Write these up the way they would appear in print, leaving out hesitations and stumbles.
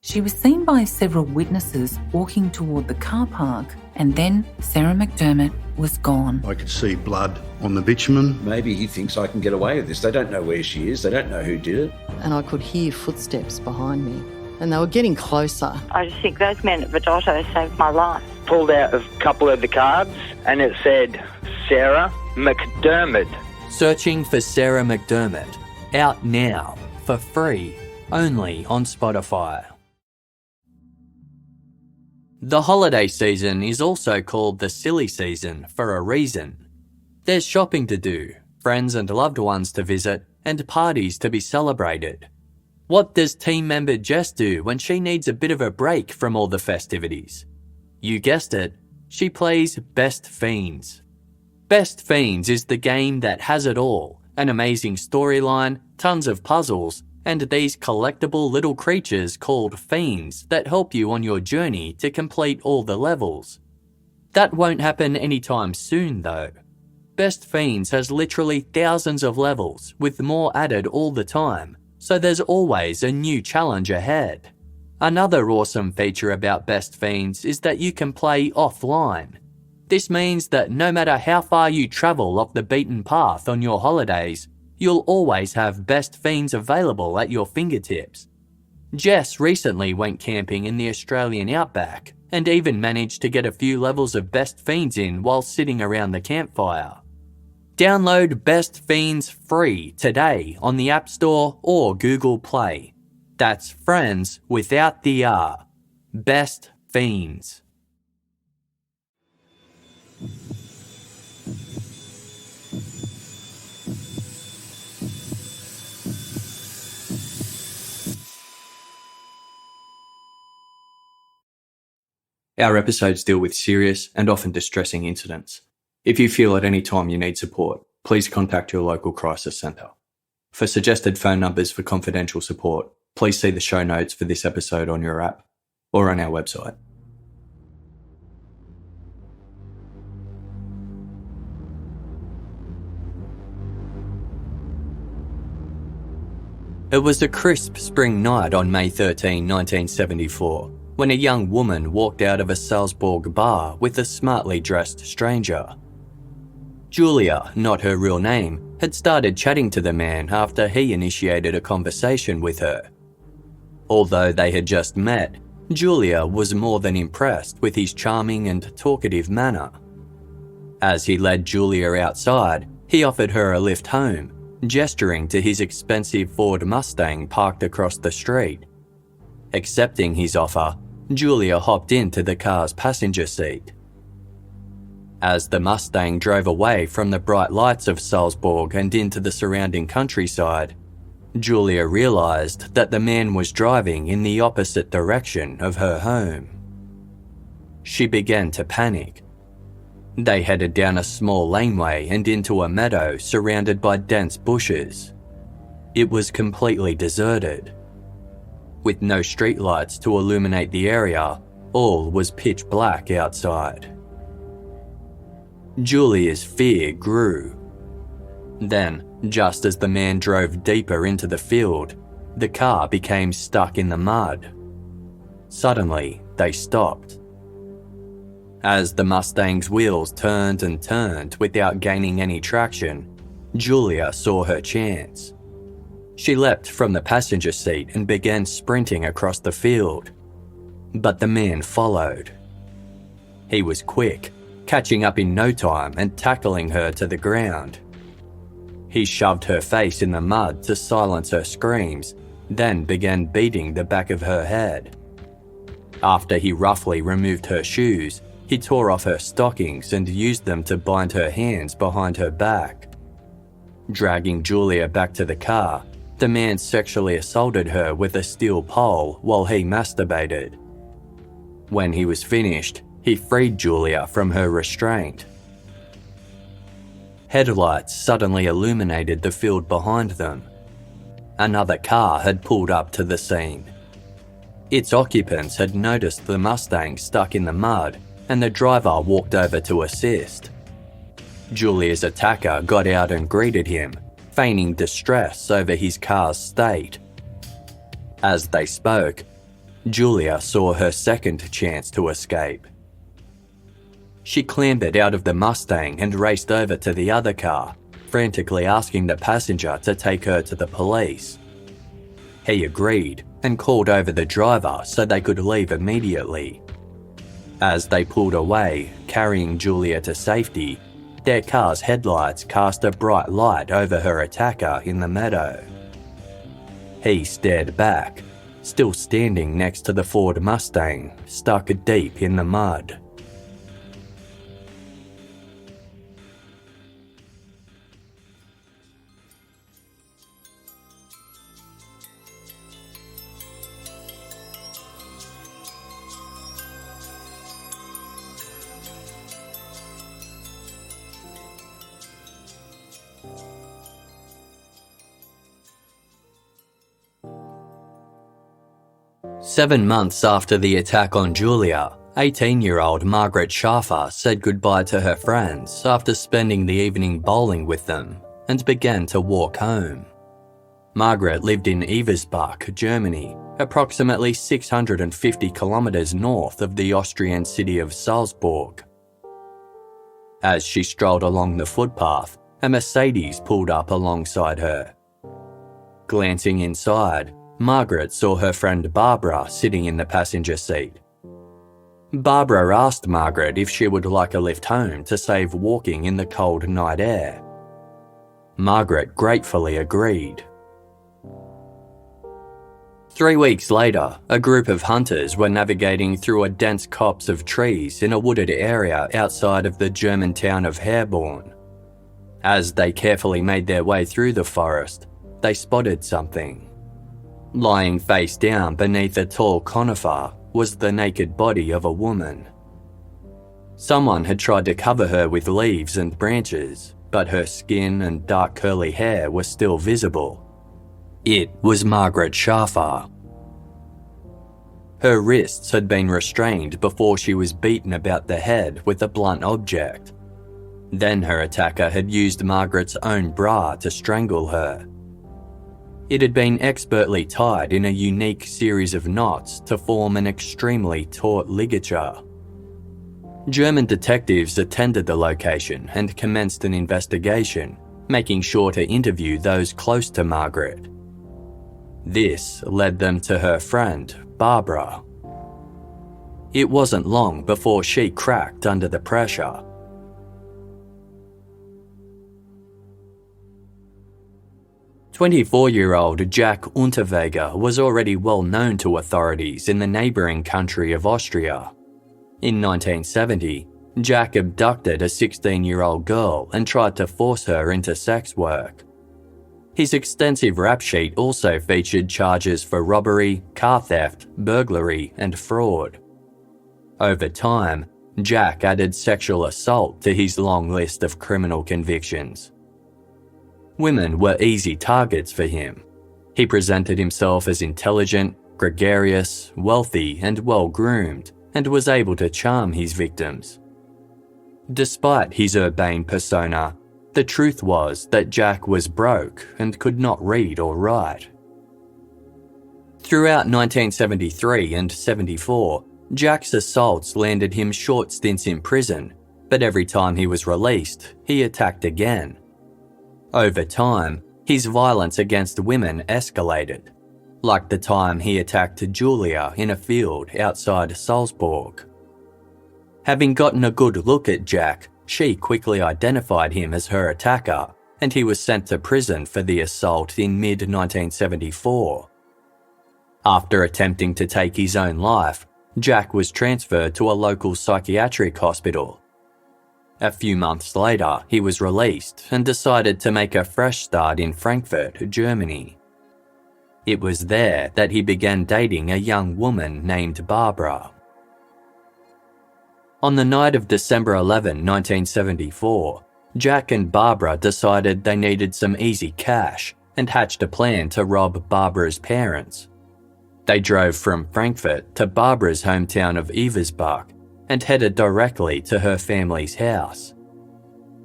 She was seen by several witnesses walking toward the car park, and then Sarah McDermott was gone. I could see blood on the bitumen. Maybe he thinks I can get away with this. They don't know where she is. They don't know who did it. And I could hear footsteps behind me, and they were getting closer. I just think those men at Vidotto saved my life. Pulled out a couple of the cards, and it said Sarah McDermott. Searching for Sarah McDermott. Out now, for free, only on Spotify. The holiday season is also called the silly season for a reason. There's shopping to do, friends and loved ones to visit, and parties to be celebrated. What does team member Jess do when she needs a bit of a break from all the festivities? You guessed it, she plays Best Fiends. Best Fiends is the game that has it all, an amazing storyline, tons of puzzles, and these collectible little creatures called Fiends that help you on your journey to complete all the levels. That won't happen anytime soon though. Best Fiends has literally thousands of levels, with more added all the time, so there's always a new challenge ahead. Another awesome feature about Best Fiends is that you can play offline. This means that no matter how far you travel off the beaten path on your holidays, you'll always have Best Fiends available at your fingertips. Jess recently went camping in the Australian outback and even managed to get a few levels of Best Fiends in while sitting around the campfire. Download Best Fiends free today on the App Store or Google Play. That's friends without the R. Best Fiends. Our episodes deal with serious and often distressing incidents. If you feel at any time you need support, please contact your local crisis centre. For suggested phone numbers for confidential support, please see the show notes for this episode on your app or on our website. It was a crisp spring night on May 13, 1974. When a young woman walked out of a Salzburg bar with a smartly dressed stranger. Julia, not her real name, had started chatting to the man after he initiated a conversation with her. Although they had just met, Julia was more than impressed with his charming and talkative manner. As he led Julia outside, he offered her a lift home, gesturing to his expensive Ford Mustang parked across the street. Accepting his offer, Julia hopped into the car's passenger seat. As the Mustang drove away from the bright lights of Salzburg and into the surrounding countryside, Julia realised that the man was driving in the opposite direction of her home. She began to panic. They headed down a small laneway and into a meadow surrounded by dense bushes. It was completely deserted. With no streetlights to illuminate the area, all was pitch black outside. Julia's fear grew. Then, just as the man drove deeper into the field, the car became stuck in the mud. Suddenly, they stopped. As the Mustang's wheels turned and turned without gaining any traction, Julia saw her chance. She leapt from the passenger seat and began sprinting across the field. But the man followed. He was quick, catching up in no time and tackling her to the ground. He shoved her face in the mud to silence her screams, then began beating the back of her head. After he roughly removed her shoes, he tore off her stockings and used them to bind her hands behind her back. Dragging Julia back to the car, the man sexually assaulted her with a steel pole while he masturbated. When he was finished, he freed Julia from her restraint. Headlights suddenly illuminated the field behind them. Another car had pulled up to the scene. Its occupants had noticed the Mustang stuck in the mud, and the driver walked over to assist. Julia's attacker got out and greeted him, feigning distress over his car's state. As they spoke, Julia saw her second chance to escape. She clambered out of the Mustang and raced over to the other car, frantically asking the passenger to take her to the police. He agreed and called over the driver so they could leave immediately. As they pulled away, carrying Julia to safety, their car's headlights cast a bright light over her attacker in the meadow. He stared back, still standing next to the Ford Mustang, stuck deep in the mud. Seven months after the attack on Julia, 18-year-old Margaret Schafer said goodbye to her friends after spending the evening bowling with them and began to walk home. Margaret lived in Ewersbach, Germany, approximately 650 kilometers north of the Austrian city of Salzburg. As she strolled along the footpath, a Mercedes pulled up alongside her. Glancing inside, Margaret saw her friend Barbara sitting in the passenger seat. Barbara asked Margaret if she would like a lift home to save walking in the cold night air. Margaret gratefully agreed. 3 weeks later, a group of hunters were navigating through a dense copse of trees in a wooded area outside of the German town of Herborn. As they carefully made their way through the forest, they spotted something. Lying face down beneath a tall conifer was the naked body of a woman. Someone had tried to cover her with leaves and branches, but her skin and dark curly hair were still visible. It was Margaret Schafer. Her wrists had been restrained before she was beaten about the head with a blunt object. Then her attacker had used Margaret's own bra to strangle her. It had been expertly tied in a unique series of knots to form an extremely taut ligature. German detectives attended the location and commenced an investigation, making sure to interview those close to Margaret. This led them to her friend, Barbara. It wasn't long before she cracked under the pressure. "24-year-old Jack Unterweger was already well known to authorities in the neighbouring country of Austria. In 1970, Jack abducted a 16-year-old girl and tried to force her into sex work. His extensive rap sheet also featured charges for robbery, car theft, burglary, and fraud. Over time, Jack added sexual assault to his long list of criminal convictions. Women were easy targets for him. He presented himself as intelligent, gregarious, wealthy, and well-groomed, and was able to charm his victims. Despite his urbane persona, the truth was that Jack was broke and could not read or write. Throughout 1973 and 74, Jack's assaults landed him short stints in prison, but every time he was released, he attacked again. Over time, his violence against women escalated, like the time he attacked Julia in a field outside Salzburg. Having gotten a good look at Jack, she quickly identified him as her attacker, and he was sent to prison for the assault in mid-1974. After attempting to take his own life, Jack was transferred to a local psychiatric hospital. A few months later, he was released and decided to make a fresh start in Frankfurt, Germany. It was there that he began dating a young woman named Barbara. On the night of December 11, 1974, Jack and Barbara decided they needed some easy cash and hatched a plan to rob Barbara's parents. They drove from Frankfurt to Barbara's hometown of Ewersbach and headed directly to her family's house.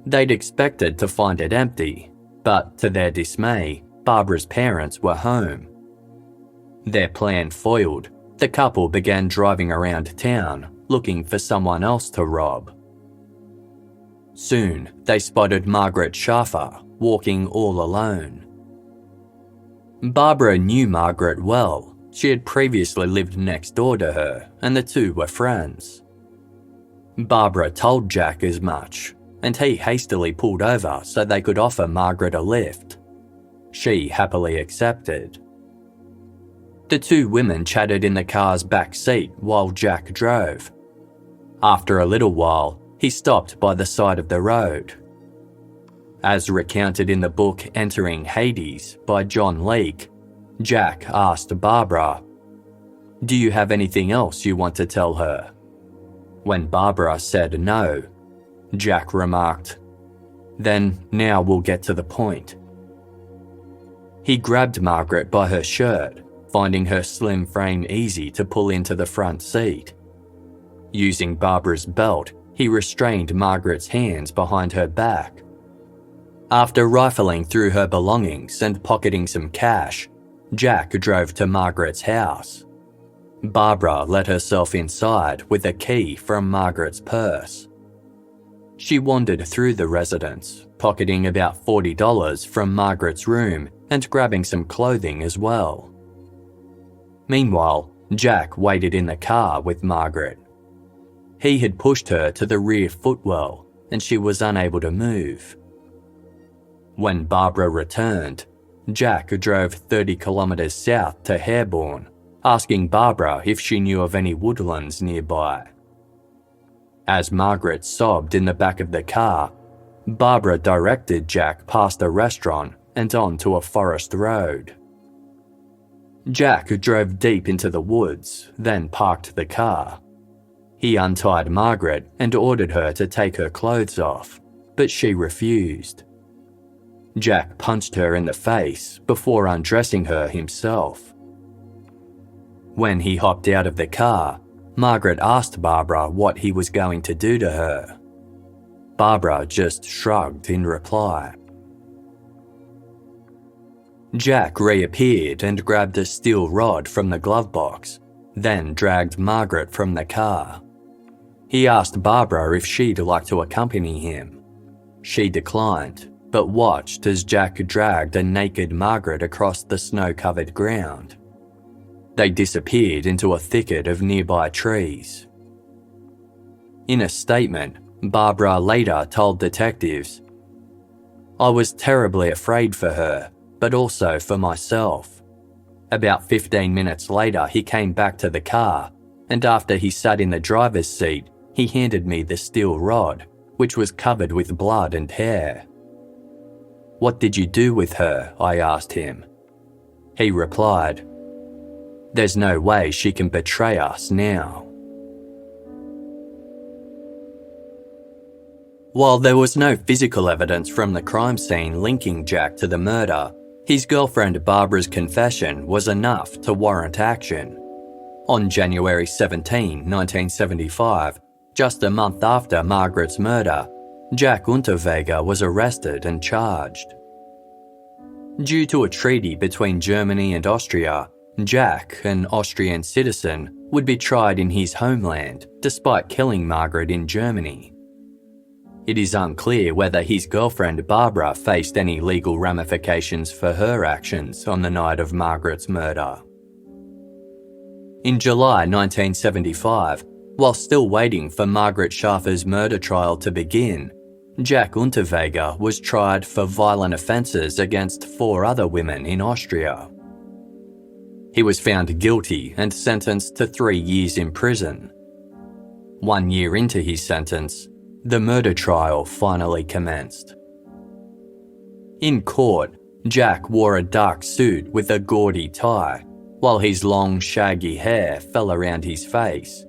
They'd expected to find it empty, but to their dismay, Barbara's parents were home. Their plan foiled, The couple began driving around town looking for someone else to rob. Soon, they spotted Margaret Schafer walking all alone. Barbara knew Margaret well. She had previously lived next door to her, and the two were friends. Barbara told Jack as much, and he hastily pulled over so they could offer Margaret a lift. She happily accepted. The two women chatted in the car's back seat while Jack drove. After a little while, he stopped by the side of the road. As recounted in the book Entering Hades by John Leake, Jack asked Barbara, "Do you have anything else you want to tell her?" When Barbara said no, Jack remarked, "Then now we'll get to the point." He grabbed Margaret by her shirt, finding her slim frame easy to pull into the front seat. Using Barbara's belt, he restrained Margaret's hands behind her back. After rifling through her belongings and pocketing some cash, Jack drove to Margaret's house. Barbara let herself inside with a key from Margaret's purse. She wandered through the residence, pocketing about $40 from Margaret's room and grabbing some clothing as well. Meanwhile, Jack waited in the car with Margaret. He had pushed her to the rear footwell and she was unable to move. When Barbara returned, Jack drove 30 kilometres south to Herborn, asking Barbara if she knew of any woodlands nearby. As Margaret sobbed in the back of the car, Barbara directed Jack past a restaurant and onto a forest road. Jack drove deep into the woods, then parked the car. He untied Margaret and ordered her to take her clothes off, but she refused. Jack punched her in the face before undressing her himself. When he hopped out of the car, Margaret asked Barbara what he was going to do to her. Barbara just shrugged in reply. Jack reappeared and grabbed a steel rod from the glove box, then dragged Margaret from the car. He asked Barbara if she'd like to accompany him. She declined, but watched as Jack dragged a naked Margaret across the snow-covered ground. They disappeared into a thicket of nearby trees. In a statement, Barbara later told detectives, "I was terribly afraid for her, but also for myself. About 15 minutes later, he came back to the car, and after he sat in the driver's seat, he handed me the steel rod, which was covered with blood and hair. 'What did you do with her?' I asked him. He replied, 'There's no way she can betray us now.'" While there was no physical evidence from the crime scene linking Jack to the murder, his girlfriend Barbara's confession was enough to warrant action. On January 17, 1975, just a month after Margaret's murder, Jack Unterweger was arrested and charged. Due to a treaty between Germany and Austria, Jack, an Austrian citizen, would be tried in his homeland despite killing Margaret in Germany. It is unclear whether his girlfriend Barbara faced any legal ramifications for her actions on the night of Margaret's murder. In July 1975, while still waiting for Margaret Schafer's murder trial to begin, Jack Unterweger was tried for violent offences against 4 other women in Austria. He was found guilty and sentenced to 3 years in prison. 1 year into his sentence, the murder trial finally commenced. In court, Jack wore a dark suit with a gaudy tie, while his long, shaggy hair fell around his face.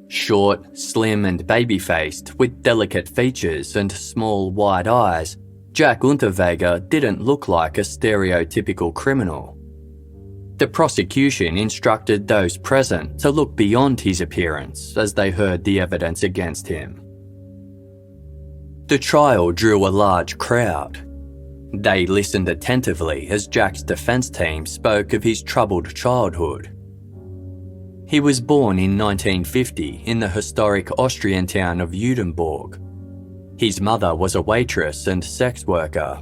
Short, slim and baby-faced, with delicate features and small, wide eyes, Jack Unterweger didn't look like a stereotypical criminal. The prosecution instructed those present to look beyond his appearance as they heard the evidence against him. The trial drew a large crowd. They listened attentively as Jack's defense team spoke of his troubled childhood. He was born in 1950 in the historic Austrian town of Ewersbach. His mother was a waitress and sex worker.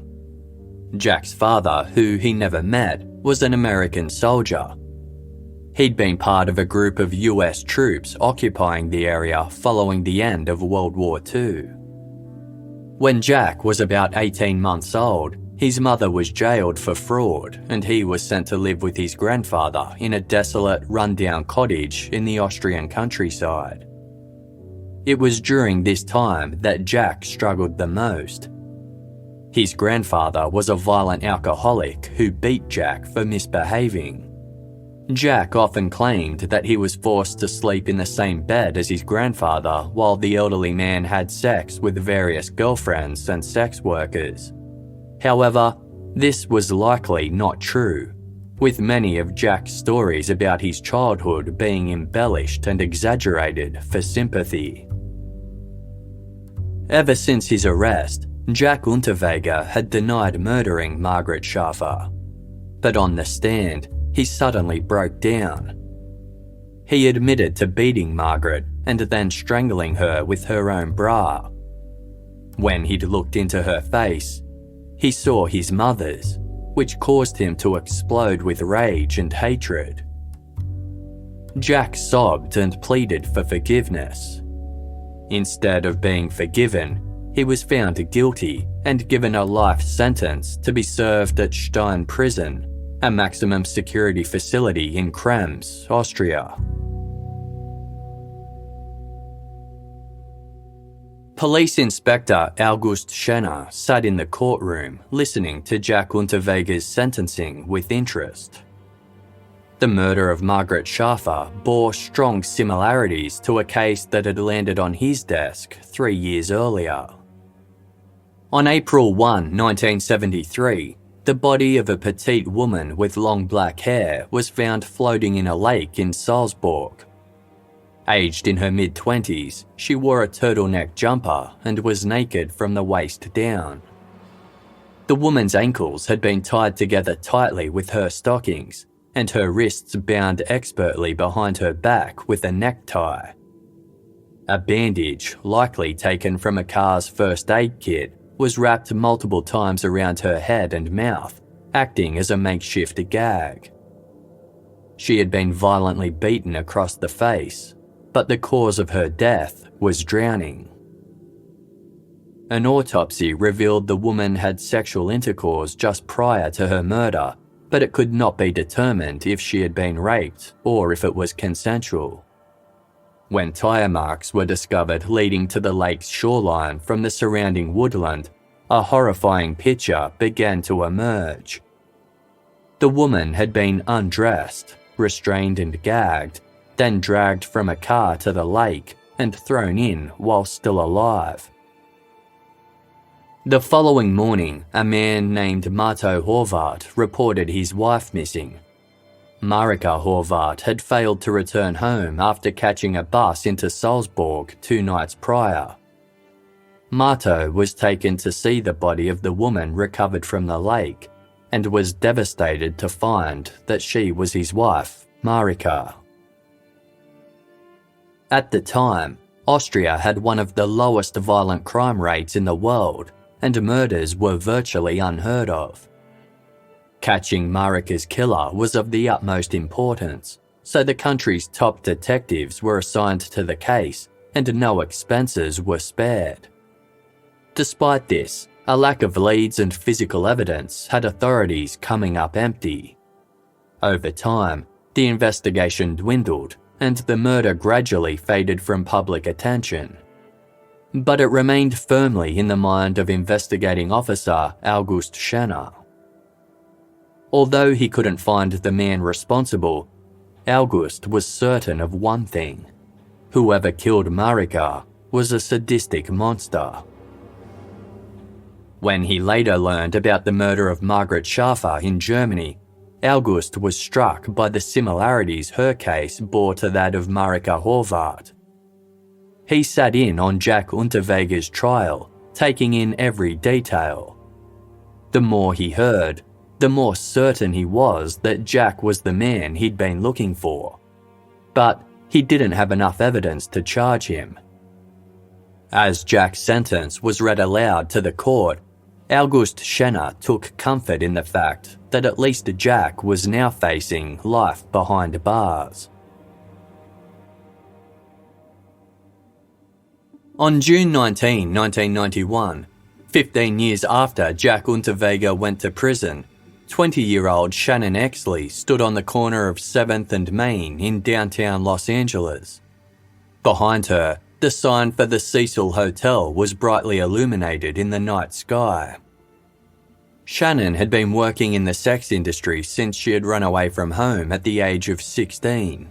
Jack's father, who he never met, was an American soldier. He'd been part of a group of US troops occupying the area following the end of World War II. When Jack was about 18 months old, his mother was jailed for fraud and he was sent to live with his grandfather in a desolate, run-down cottage in the Austrian countryside. It was during this time that Jack struggled the most. His grandfather was a violent alcoholic who beat Jack for misbehaving. Jack often claimed that he was forced to sleep in the same bed as his grandfather while the elderly man had sex with various girlfriends and sex workers. However, this was likely not true, with many of Jack's stories about his childhood being embellished and exaggerated for sympathy. Ever since his arrest, Jack Unterweger had denied murdering Margaret Schafer. But on the stand, he suddenly broke down. He admitted to beating Margaret and then strangling her with her own bra. When he'd looked into her face, he saw his mother's, which caused him to explode with rage and hatred. Jack sobbed and pleaded for forgiveness. Instead of being forgiven, he was found guilty and given a life sentence to be served at Stein Prison, a maximum security facility in Krems, Austria. Police Inspector August Schenner sat in the courtroom listening to Jack Unterweger's sentencing with interest. The murder of Margaret Schafer bore strong similarities to a case that had landed on his desk 3 years earlier. On April 1, 1973, the body of a petite woman with long black hair was found floating in a lake in Salzburg. Aged in her mid-20s, she wore a turtleneck jumper and was naked from the waist down. The woman's ankles had been tied together tightly with her stockings, and her wrists bound expertly behind her back with a necktie. A bandage, likely taken from a car's first aid kit, was wrapped multiple times around her head and mouth, acting as a makeshift gag. She had been violently beaten across the face, but the cause of her death was drowning. An autopsy revealed the woman had sexual intercourse just prior to her murder, but it could not be determined if she had been raped or if it was consensual. When tire marks were discovered leading to the lake's shoreline from the surrounding woodland, a horrifying picture began to emerge. The woman had been undressed, restrained and gagged, then dragged from a car to the lake and thrown in while still alive. The following morning, a man named Marto Horvath reported his wife missing. Marika Horvath had failed to return home after catching a bus into Salzburg 2 nights prior. Marto was taken to see the body of the woman recovered from the lake and was devastated to find that she was his wife, Marika. At the time, Austria had one of the lowest violent crime rates in the world, and murders were virtually unheard of. Catching Marika's killer was of the utmost importance, so the country's top detectives were assigned to the case and no expenses were spared. Despite this, a lack of leads and physical evidence had authorities coming up empty. Over time, the investigation dwindled and the murder gradually faded from public attention. But it remained firmly in the mind of investigating officer August Schenner. Although he couldn't find the man responsible, August was certain of one thing: whoever killed Marika was a sadistic monster. When he later learned about the murder of Margaret Schafer in Germany, August was struck by the similarities her case bore to that of Marika Horvath. He sat in on Jack Unterweger's trial, taking in every detail. The more he heard, the more certain he was that Jack was the man he'd been looking for. but he didn't have enough evidence to charge him. As Jack's sentence was read aloud to the court, August Schenner took comfort in the fact that at least Jack was now facing life behind bars. On June 19, 1991, 15 years after Jack Unterweger went to prison, 20-year-old Shannon Exley stood on the corner of 7th and Main in downtown Los Angeles. Behind her, the sign for the Cecil Hotel was brightly illuminated in the night sky. Shannon had been working in the sex industry since she had run away from home at the age of 16.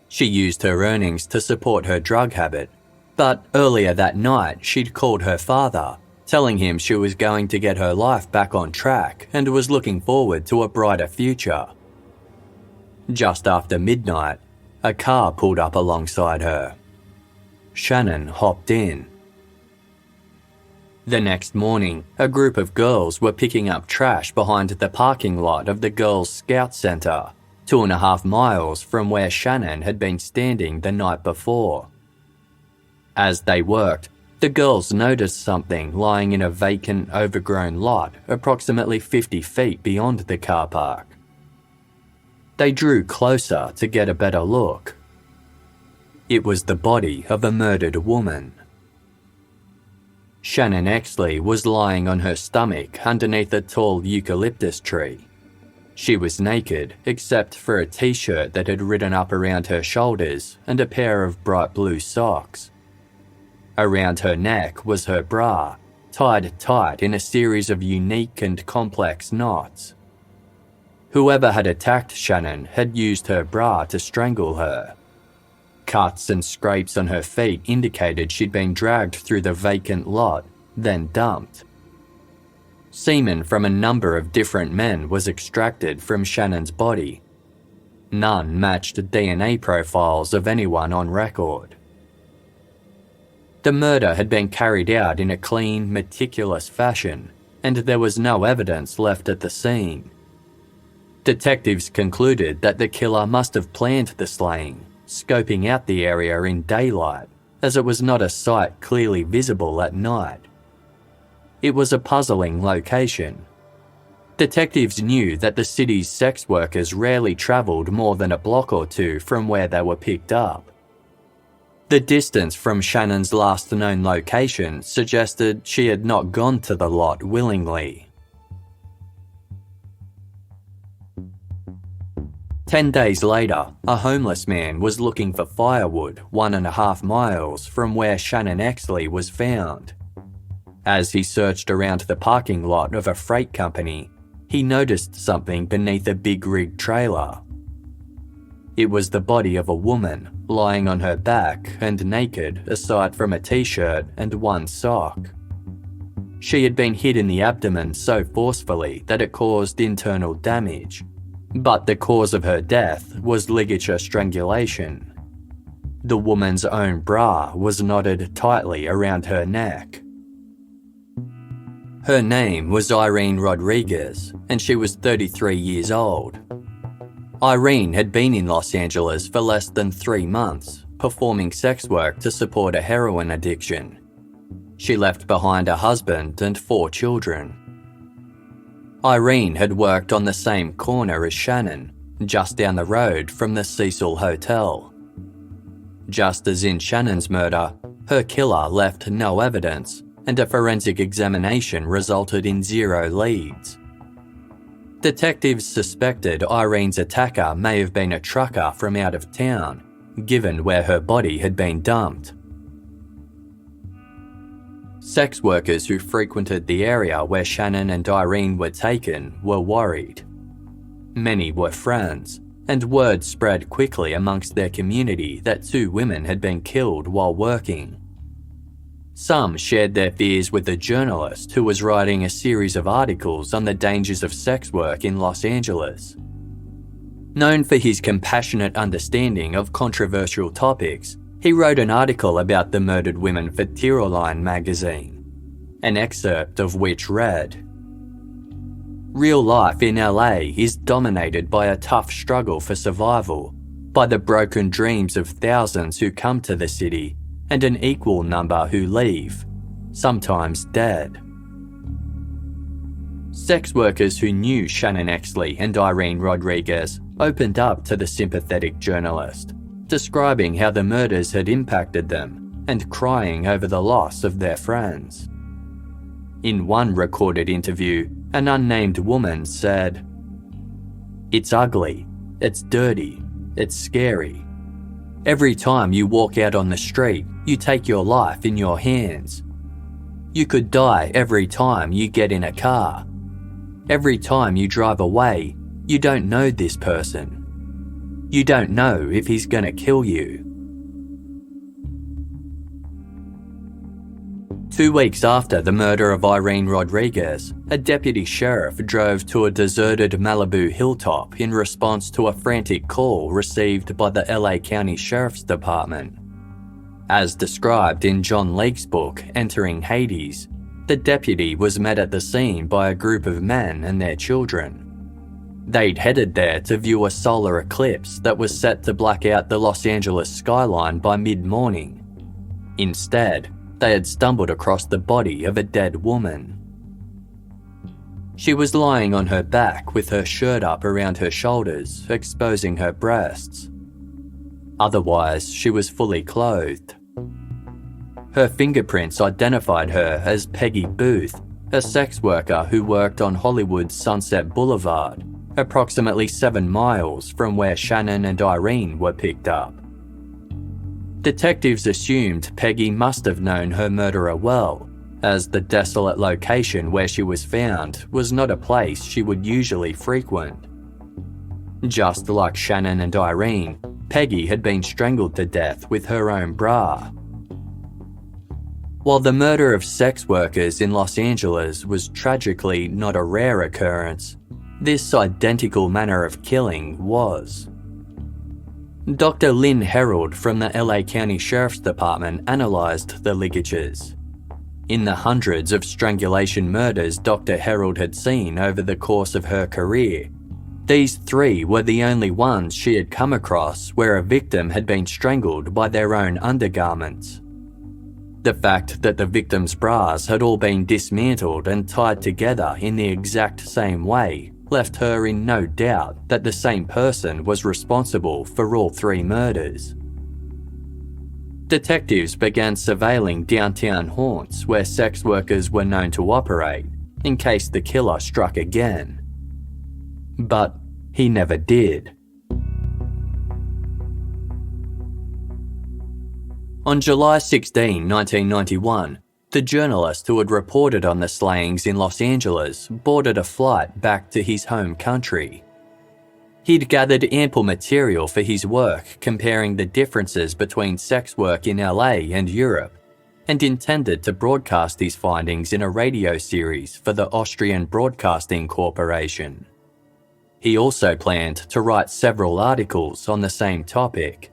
She used her earnings to support her drug habit, but earlier that night she'd called her father, telling him she was going to get her life back on track and was looking forward to a brighter future. Just after midnight, a car pulled up alongside her. Shannon hopped in. The next morning, a group of girls were picking up trash behind the parking lot of the Girls' Scout Centre, 2.5 miles from where Shannon had been standing the night before. As they worked, the girls noticed something lying in a vacant, overgrown lot approximately 50 feet beyond the car park. They drew closer to get a better look. It was the body of a murdered woman. Shannon Exley was lying on her stomach underneath a tall eucalyptus tree. She was naked except for a t-shirt that had ridden up around her shoulders and a pair of bright blue socks. Around her neck was her bra, tied tight in a series of unique and complex knots. Whoever had attacked Shannon had used her bra to strangle her. Cuts and scrapes on her feet indicated she'd been dragged through the vacant lot, then dumped. Semen from a number of different men was extracted from Shannon's body. None matched DNA profiles of anyone on record. The murder had been carried out in a clean, meticulous fashion, and there was no evidence left at the scene. Detectives concluded that the killer must have planned the slaying, scoping out the area in daylight, as it was not a site clearly visible at night. It was a puzzling location. Detectives knew that the city's sex workers rarely travelled more than a block or two from where they were picked up. The distance from Shannon's last known location suggested she had not gone to the lot willingly. 10 days later, a homeless man was looking for firewood 1.5 miles from where Shannon Exley was found. As he searched around the parking lot of a freight company, he noticed something beneath a big rig trailer. It was the body of a woman lying on her back and naked aside from a t-shirt and one sock. She had been hit in the abdomen so forcefully that it caused internal damage, but the cause of her death was ligature strangulation. The woman's own bra was knotted tightly around her neck. Her name was Erin Rodriguez, and she was 33 years old. Erin had been in Los Angeles for less than 3 months, performing sex work to support a heroin addiction. She left behind a husband and 4 children. Erin had worked on the same corner as Shannon, just down the road from the Cecil Hotel. Just as in Shannon's murder, her killer left no evidence, and a forensic examination resulted in 0 leads. Detectives suspected Irene's attacker may have been a trucker from out of town, given where her body had been dumped. Sex workers who frequented the area where Shannon and Erin were taken were worried. Many were friends, and word spread quickly amongst their community that 2 women had been killed while working. Some shared their fears with a journalist who was writing a series of articles on the dangers of sex work in Los Angeles. Known for his compassionate understanding of controversial topics, he wrote an article about the murdered women for Tiroline magazine, an excerpt of which read, "Real life in LA is dominated by a tough struggle for survival. by the broken dreams of thousands who come to the city and an equal number who leave, sometimes dead. Sex workers who knew Shannon Exley and Irene Rodriguez opened up to the sympathetic journalist, describing how the murders had impacted them and crying over the loss of their friends. In one recorded interview, an unnamed woman said, "It's ugly, it's dirty, it's scary. Every time you walk out on the street, you take your life in your hands. You could die every time you get in a car. Every time you drive away, you don't know this person. You don't know if he's gonna kill you." 2 weeks after the murder of Irene Rodriguez, a deputy sheriff drove to a deserted Malibu hilltop in response to a frantic call received by the LA County Sheriff's Department. As described in John Leake's book, Entering Hades, the deputy was met at the scene by a group of men and their children. They'd headed there to view a solar eclipse that was set to black out the Los Angeles skyline by mid-morning. Instead, they had stumbled across the body of a dead woman. She was lying on her back with her shirt up around her shoulders, exposing her breasts. Otherwise, she was fully clothed. Her fingerprints identified her as Peggy Booth, a sex worker who worked on Hollywood's Sunset Boulevard, approximately 7 miles from where Shannon and Irene were picked up. Detectives assumed Peggy must have known her murderer well, as the desolate location where she was found was not a place she would usually frequent. Just like Shannon and Irene, Peggy had been strangled to death with her own bra. While the murder of sex workers in Los Angeles was tragically not a rare occurrence, this identical manner of killing was. Dr. Lynn Herold from the LA County Sheriff's Department analysed the ligatures. In the hundreds of strangulation murders Dr. Herold had seen over the course of her career, these 3 were the only ones she had come across where a victim had been strangled by their own undergarments. The fact that the victims' bras had all been dismantled and tied together in the exact same way left her in no doubt that the same person was responsible for all 3 murders. Detectives began surveilling downtown haunts where sex workers were known to operate, in case the killer struck again. But he never did. On July 16, 1991, the journalist who had reported on the slayings in Los Angeles boarded a flight back to his home country. He'd gathered ample material for his work comparing the differences between sex work in LA and Europe, and intended to broadcast his findings in a radio series for the Austrian Broadcasting Corporation. He also planned to write several articles on the same topic.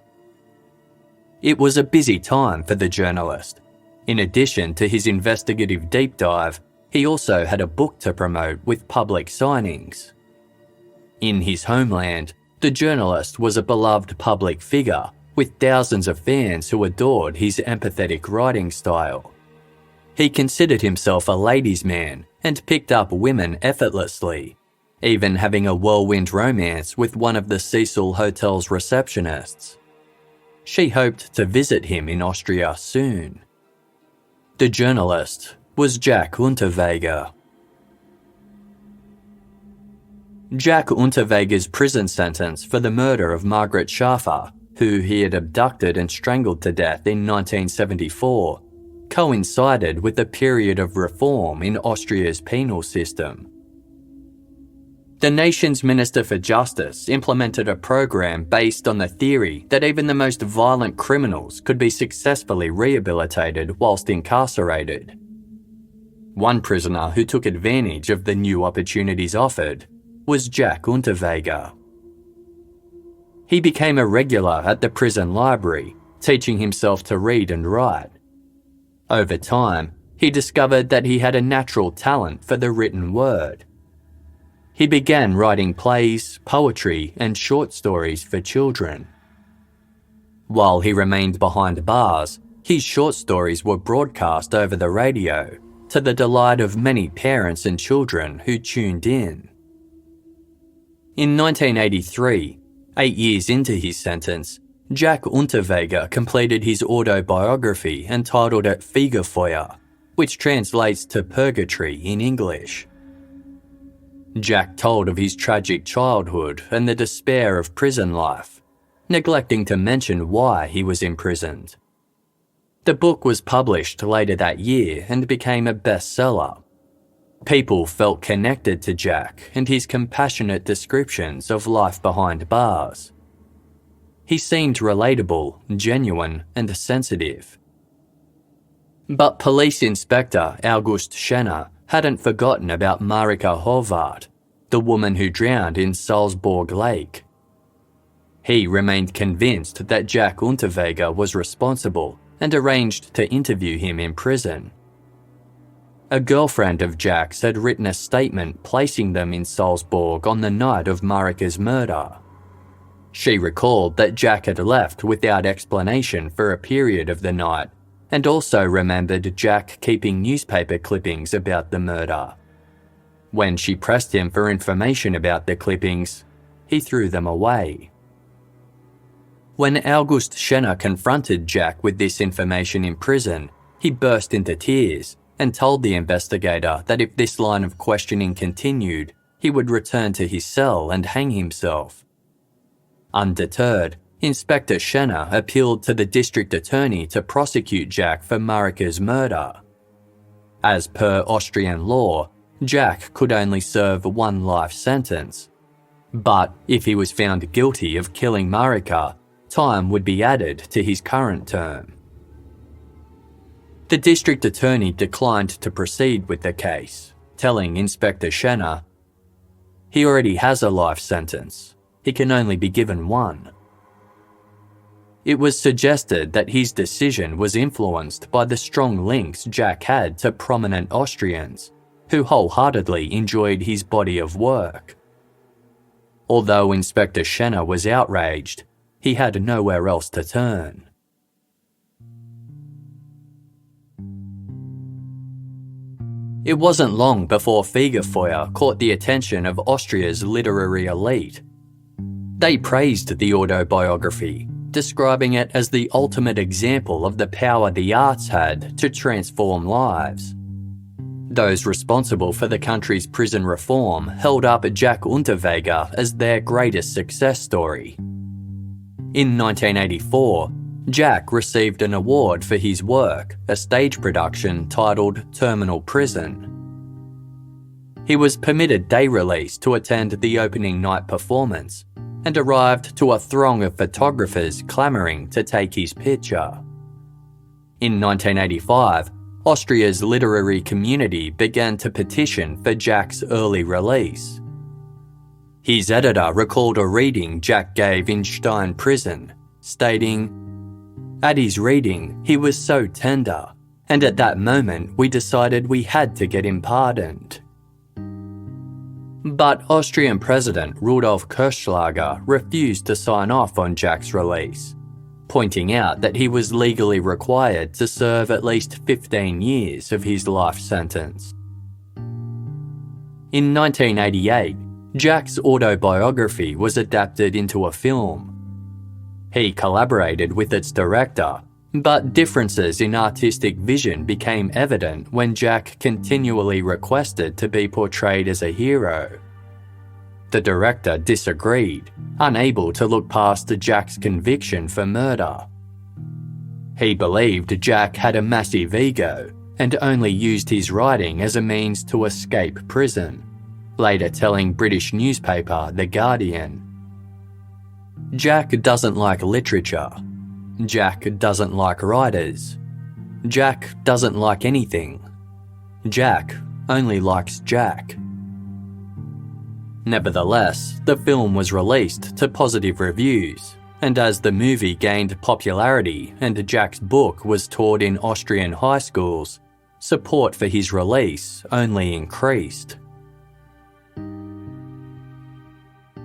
It was a busy time for the journalist. In addition to his investigative deep dive, he also had a book to promote with public signings. In his homeland, the journalist was a beloved public figure with thousands of fans who adored his empathetic writing style. He considered himself a ladies' man and picked up women effortlessly, even having a whirlwind romance with one of the Cecil Hotel's receptionists. She hoped to visit him in Austria soon. The journalist was Jack Unterweger. Jack Unterweger's prison sentence for the murder of Margaret Schafer, who he had abducted and strangled to death in 1974, coincided with a period of reform in Austria's penal system. The nation's Minister for Justice implemented a program based on the theory that even the most violent criminals could be successfully rehabilitated whilst incarcerated. One prisoner who took advantage of the new opportunities offered was Jack Unterweger. He became a regular at the prison library, teaching himself to read and write. Over time, he discovered that he had a natural talent for the written word. He began writing plays, poetry, and short stories for children. While he remained behind bars, his short stories were broadcast over the radio, to the delight of many parents and children who tuned in. In 1983, 8 years into his sentence, Jack Unterweger completed his autobiography entitled Fegefeuer, which translates to purgatory in English. Jack told of his tragic childhood and the despair of prison life, neglecting to mention why he was imprisoned. The book was published later that year and became a bestseller. People felt connected to Jack and his compassionate descriptions of life behind bars. He seemed relatable, genuine, and sensitive. But Police Inspector August Schenner hadn't forgotten about Marika Horvath, the woman who drowned in Salzburg Lake. He remained convinced that Jack Unterweger was responsible and arranged to interview him in prison. A girlfriend of Jack's had written a statement placing them in Salzburg on the night of Marika's murder. She recalled that Jack had left without explanation for a period of the night, and also remembered Jack keeping newspaper clippings about the murder. When she pressed him for information about the clippings, he threw them away. When August Schenner confronted Jack with this information in prison, he burst into tears and told the investigator that if this line of questioning continued, he would return to his cell and hang himself. Undeterred, Inspector Schenner appealed to the district attorney to prosecute Jack for Marika's murder. As per Austrian law, Jack could only serve 1 life sentence. But if he was found guilty of killing Marika, time would be added to his current term. The district attorney declined to proceed with the case, telling Inspector Schenner, "He already has a life sentence. He can only be given 1. It was suggested that his decision was influenced by the strong links Jack had to prominent Austrians, who wholeheartedly enjoyed his body of work. Although Inspector Schenner was outraged, he had nowhere else to turn. It wasn't long before Fegefeuer caught the attention of Austria's literary elite. They praised the autobiography, describing it as the ultimate example of the power the arts had to transform lives. Those responsible for the country's prison reform held up Jack Unterweger as their greatest success story. In 1984, Jack received an award for his work, a stage production titled Terminal Prison. He was permitted day release to attend the opening night performance and arrived to a throng of photographers clamouring to take his picture. In 1985, Austria's literary community began to petition for Jack's early release. His editor recalled a reading Jack gave in Stein prison, stating, "At his reading, he was so tender, and at that moment we decided we had to get him pardoned." But Austrian President Rudolf Kirchschlager refused to sign off on Jack's release, pointing out that he was legally required to serve at least 15 years of his life sentence. In 1988, Jack's autobiography was adapted into a film. He collaborated with its director, but differences in artistic vision became evident when Jack continually requested to be portrayed as a hero. The director disagreed, unable to look past Jack's conviction for murder. He believed Jack had a massive ego and only used his writing as a means to escape prison, later telling British newspaper The Guardian, "Jack doesn't like literature. Jack doesn't like writers. Jack doesn't like anything. Jack only likes Jack." Nevertheless, the film was released to positive reviews, and as the movie gained popularity and Jack's book was taught in Austrian high schools, support for his release only increased.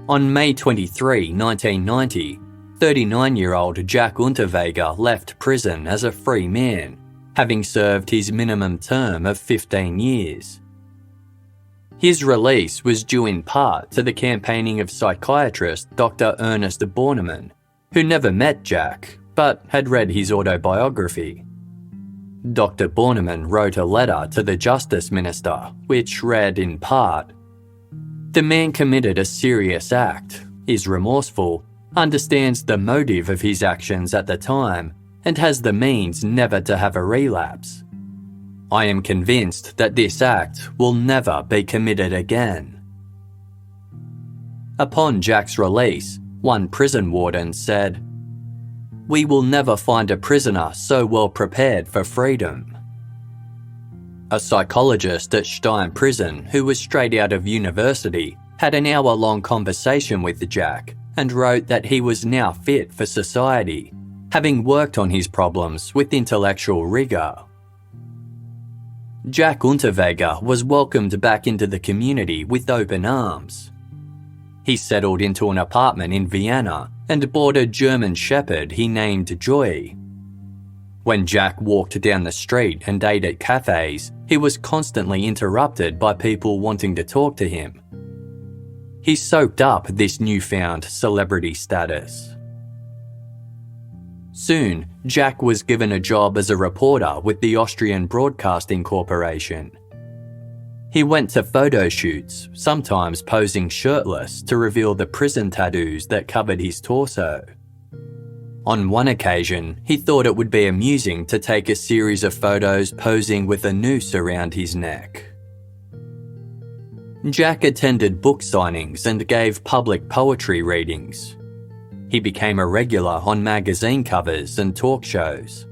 On May 23, 1990, 39-year-old Jack Unterweger left prison as a free man, having served his minimum term of 15 years. His release was due in part to the campaigning of psychiatrist Dr. Ernest Bornemann, who never met Jack but had read his autobiography. Dr. Bornemann wrote a letter to the Justice Minister, which read in part, "The man committed a serious act, is remorseful, understands the motive of his actions at the time, and has the means never to have a relapse. I am convinced that this act will never be committed again." Upon Jack's release, one prison warden said, "We will never find a prisoner so well prepared for freedom." A psychologist at Stein Prison, who was straight out of university, had an hour-long conversation with Jack and wrote that he was now fit for society, having worked on his problems with intellectual rigour. Jack Unterweger was welcomed back into the community with open arms. He settled into an apartment in Vienna and bought a German Shepherd he named Joy. When Jack walked down the street and ate at cafes, he was constantly interrupted by people wanting to talk to him. He soaked up this newfound celebrity status. Soon, Jack was given a job as a reporter with the Austrian Broadcasting Corporation. He went to photo shoots, sometimes posing shirtless to reveal the prison tattoos that covered his torso. On one occasion, he thought it would be amusing to take a series of photos posing with a noose around his neck. Jack attended book signings and gave public poetry readings. He became a regular on magazine covers and talk shows.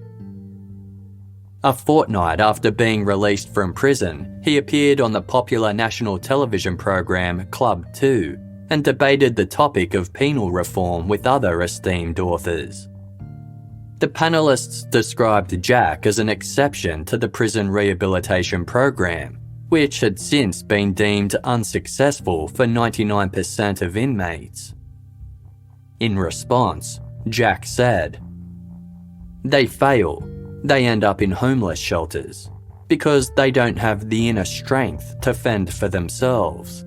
A fortnight after being released from prison, he appeared on the popular national television program Club 2 and debated the topic of penal reform with other esteemed authors. The panelists described Jack as an exception to the prison rehabilitation program, which had since been deemed unsuccessful for 99% of inmates. In response, Jack said, "They fail. They end up in homeless shelters because they don't have the inner strength to fend for themselves."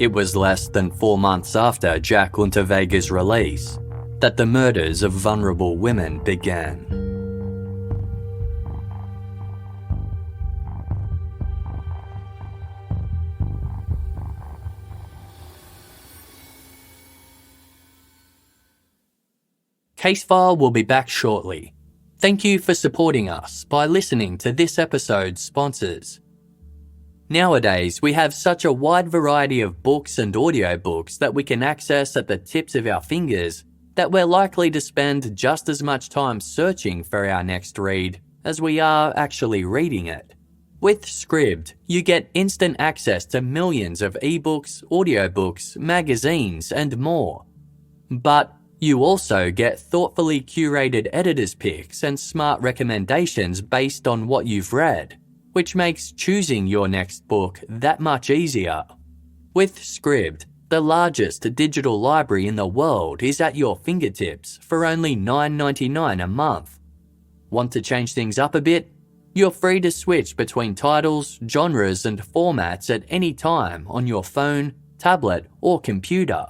It was less than 4 months after Jack Unterweger's release that the murders of vulnerable women began. Casefile will be back shortly. Thank you for supporting us by listening to this episode's sponsors. Nowadays, we have such a wide variety of books and audiobooks that we can access at the tips of our fingers that we're likely to spend just as much time searching for our next read as we are actually reading it. With Scribd, you get instant access to millions of ebooks, audiobooks, magazines, and more. But you also get thoughtfully curated editor's picks and smart recommendations based on what you've read, which makes choosing your next book that much easier. With Scribd, the largest digital library in the world is at your fingertips for only $9.99 a month. Want to change things up a bit? You're free to switch between titles, genres, and formats at any time on your phone, tablet, or computer.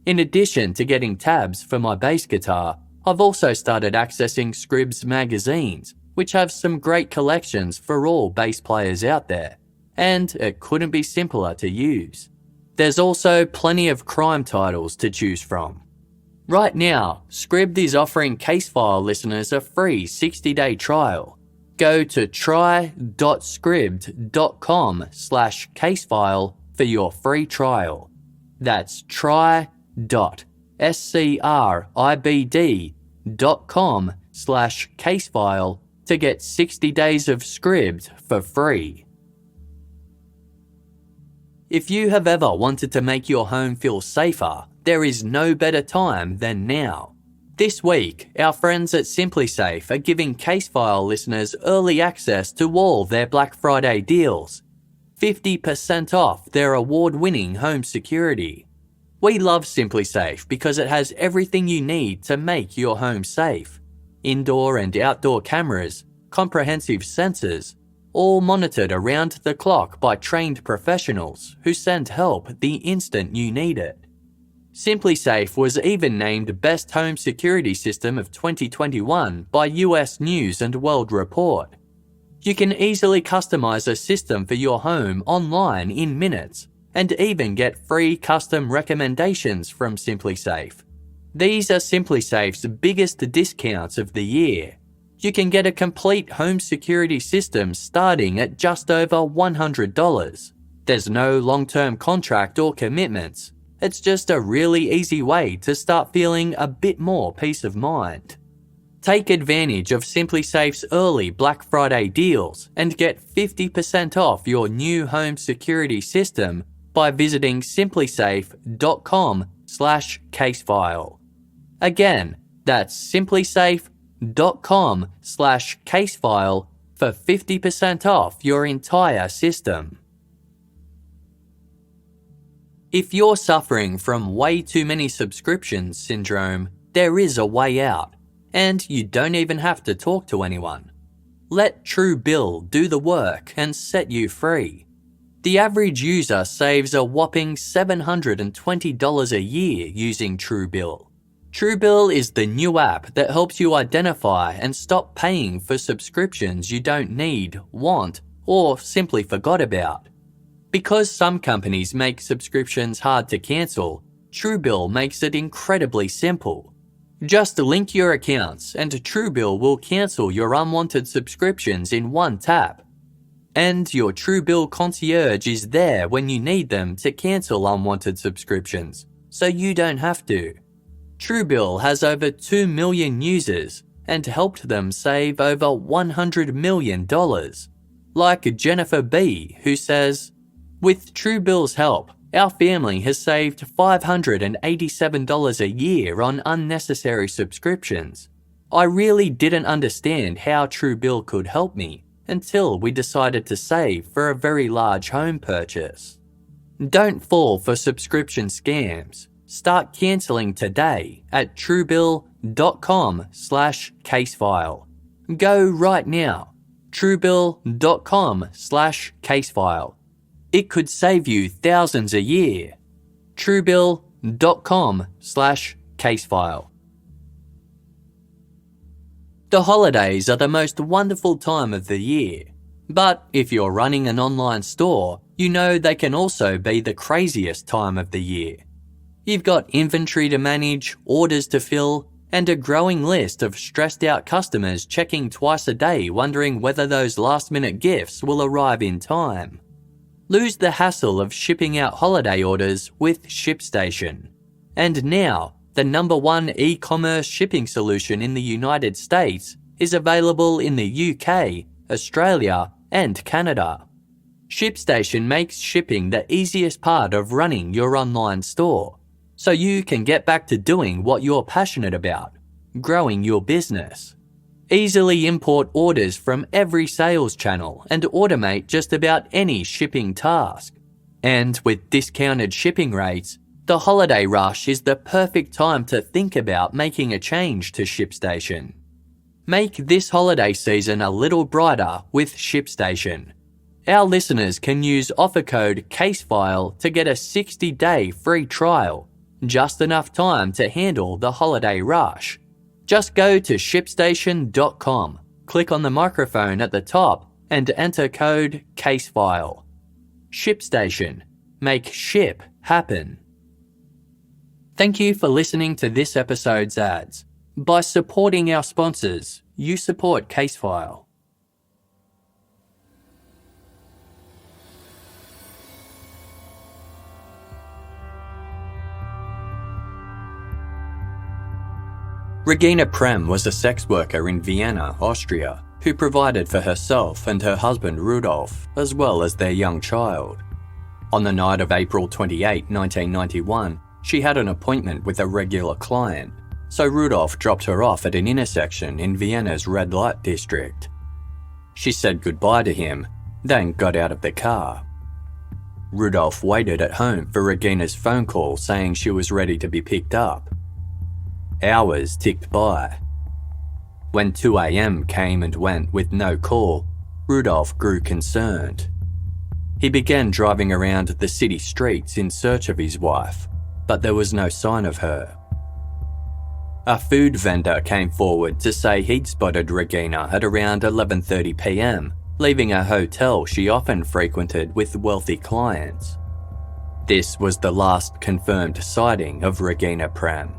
In addition to getting tabs for my bass guitar, I've also started accessing Scribd's magazines, which have some great collections for all bass players out there, and it couldn't be simpler to use. There's also plenty of crime titles to choose from. Right now, Scribd is offering Casefile listeners a free 60-day trial. Go to try.scribd.com/casefile for your free trial. That's try.scribd.com/casefile to get 60 days of Scribd for free. If you have ever wanted to make your home feel safer, there is no better time than now. This week, our friends at SimpliSafe are giving Casefile listeners early access to all their Black Friday deals. 50% off their award-winning home security. We love SimpliSafe because it has everything you need to make your home safe. Indoor and outdoor cameras, comprehensive sensors, all monitored around the clock by trained professionals who send help the instant you need it. SimpliSafe was even named Best Home Security System of 2021 by US News and World Report. You can easily customize a system for your home online in minutes and even get free custom recommendations from SimpliSafe. These are SimpliSafe's biggest discounts of the year. You can get a complete home security system starting at just over $100. There's no long-term contract or commitments. It's just a really easy way to start feeling a bit more peace of mind. Take advantage of SimpliSafe's early Black Friday deals and get 50% off your new home security system by visiting simplisafe.com/casefile. Again, that's simplisafe.com/casefile for 50% off your entire system. If you're suffering from way too many subscriptions syndrome, there is a way out, and you don't even have to talk to anyone. Let Truebill do the work and set you free. The average user saves a whopping $720 a year using Truebill. Truebill is the new app that helps you identify and stop paying for subscriptions you don't need, want, or simply forgot about. Because some companies make subscriptions hard to cancel, Truebill makes it incredibly simple. Just link your accounts and Truebill will cancel your unwanted subscriptions in one tap. And your Truebill concierge is there when you need them to cancel unwanted subscriptions, so you don't have to. Truebill has over 2 million users and helped them save over $100 million. Like Jennifer B., who says, "With Truebill's help, our family has saved $587 a year on unnecessary subscriptions. I really didn't understand how Truebill could help me until we decided to save for a very large home purchase." Don't fall for subscription scams. Start cancelling today at truebill.com/casefile. Go right now. truebill.com/casefile. It could save you thousands a year. truebill.com/casefile. The holidays are the most wonderful time of the year. But if you're running an online store, you know they can also be the craziest time of the year. You've got inventory to manage, orders to fill, and a growing list of stressed out customers checking twice a day wondering whether those last-minute gifts will arrive in time. Lose the hassle of shipping out holiday orders with ShipStation. And now, the #1 e-commerce shipping solution in the United States is available in the UK, Australia, and Canada. ShipStation makes shipping the easiest part of running your online store, so you can get back to doing what you're passionate about, growing your business. Easily import orders from every sales channel and automate just about any shipping task. And with discounted shipping rates, the holiday rush is the perfect time to think about making a change to ShipStation. Make this holiday season a little brighter with ShipStation. Our listeners can use offer code CASEFILE to get a 60-day free trial, just enough time to handle the holiday rush. Just go to ShipStation.com, click on the microphone at the top, and enter code CASEFILE. ShipStation. Make ship happen. Thank you for listening to this episode's ads. By supporting our sponsors, you support Casefile. Regina Prem was a sex worker in Vienna, Austria, who provided for herself and her husband Rudolf, as well as their young child. On the night of April 28, 1991, she had an appointment with a regular client, so Rudolf dropped her off at an intersection in Vienna's red light district. She said goodbye to him, then got out of the car. Rudolph waited at home for Regina's phone call saying she was ready to be picked up. Hours ticked by. When 2 a.m. came and went with no call, Rudolph grew concerned. He began driving around the city streets in search of his wife, but there was no sign of her. A food vendor came forward to say he'd spotted Regina at around 11:30 p.m, leaving a hotel she often frequented with wealthy clients. This was the last confirmed sighting of Regina Prem.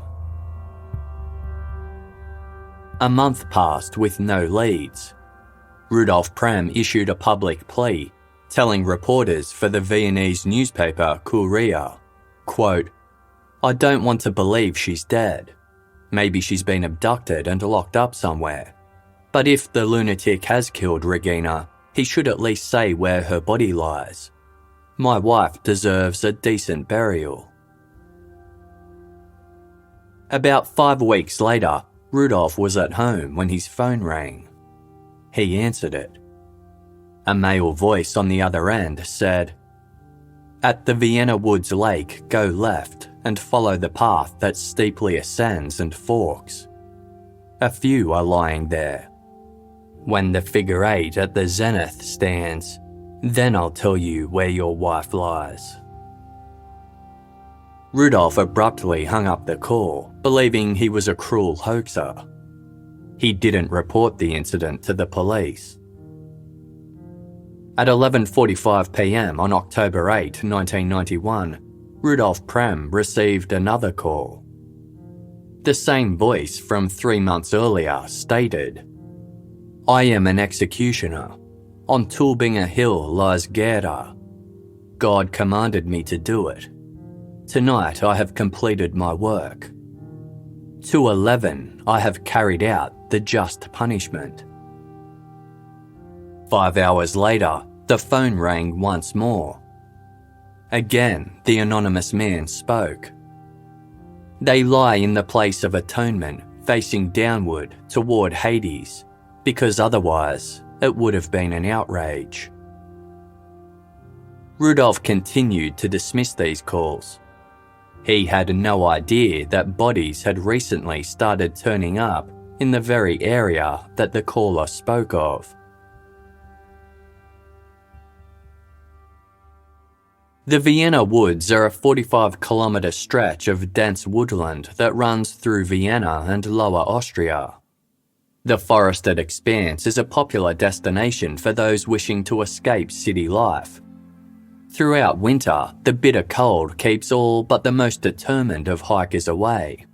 A month passed with no leads. Rudolph Prem issued a public plea, telling reporters for the Viennese newspaper Kurier, quote, "I don't want to believe she's dead. Maybe she's been abducted and locked up somewhere. But if the lunatic has killed Regina, he should at least say where her body lies. My wife deserves a decent burial." About 5 weeks later, Rudolph was at home when his phone rang. He answered it. A male voice on the other end said, "At the Vienna Woods lake, go left and follow the path that steeply ascends and forks. A few are lying there. When the figure 8 at the zenith stands, then I'll tell you where your wife lies." Rudolph abruptly hung up the call, believing he was a cruel hoaxer. He didn't report the incident to the police. At 11:45 p.m. on October 8, 1991, Rudolph Prem received another call. The same voice from 3 months earlier stated, "I am an executioner. On Tulbinger Hill lies Gerda. God commanded me to do it. Tonight I have completed my work. 2:11 I have carried out the just punishment." 5 hours later, the phone rang once more. Again, the anonymous man spoke. "They lie in the place of atonement, facing downward toward Hades, because otherwise it would have been an outrage." Rudolph continued to dismiss these calls. He had no idea that bodies had recently started turning up in the very area that the caller spoke of. The Vienna Woods are a 45-kilometre stretch of dense woodland that runs through Vienna and Lower Austria. The forested expanse is a popular destination for those wishing to escape city life. Throughout winter, the bitter cold keeps all but the most determined of hikers away.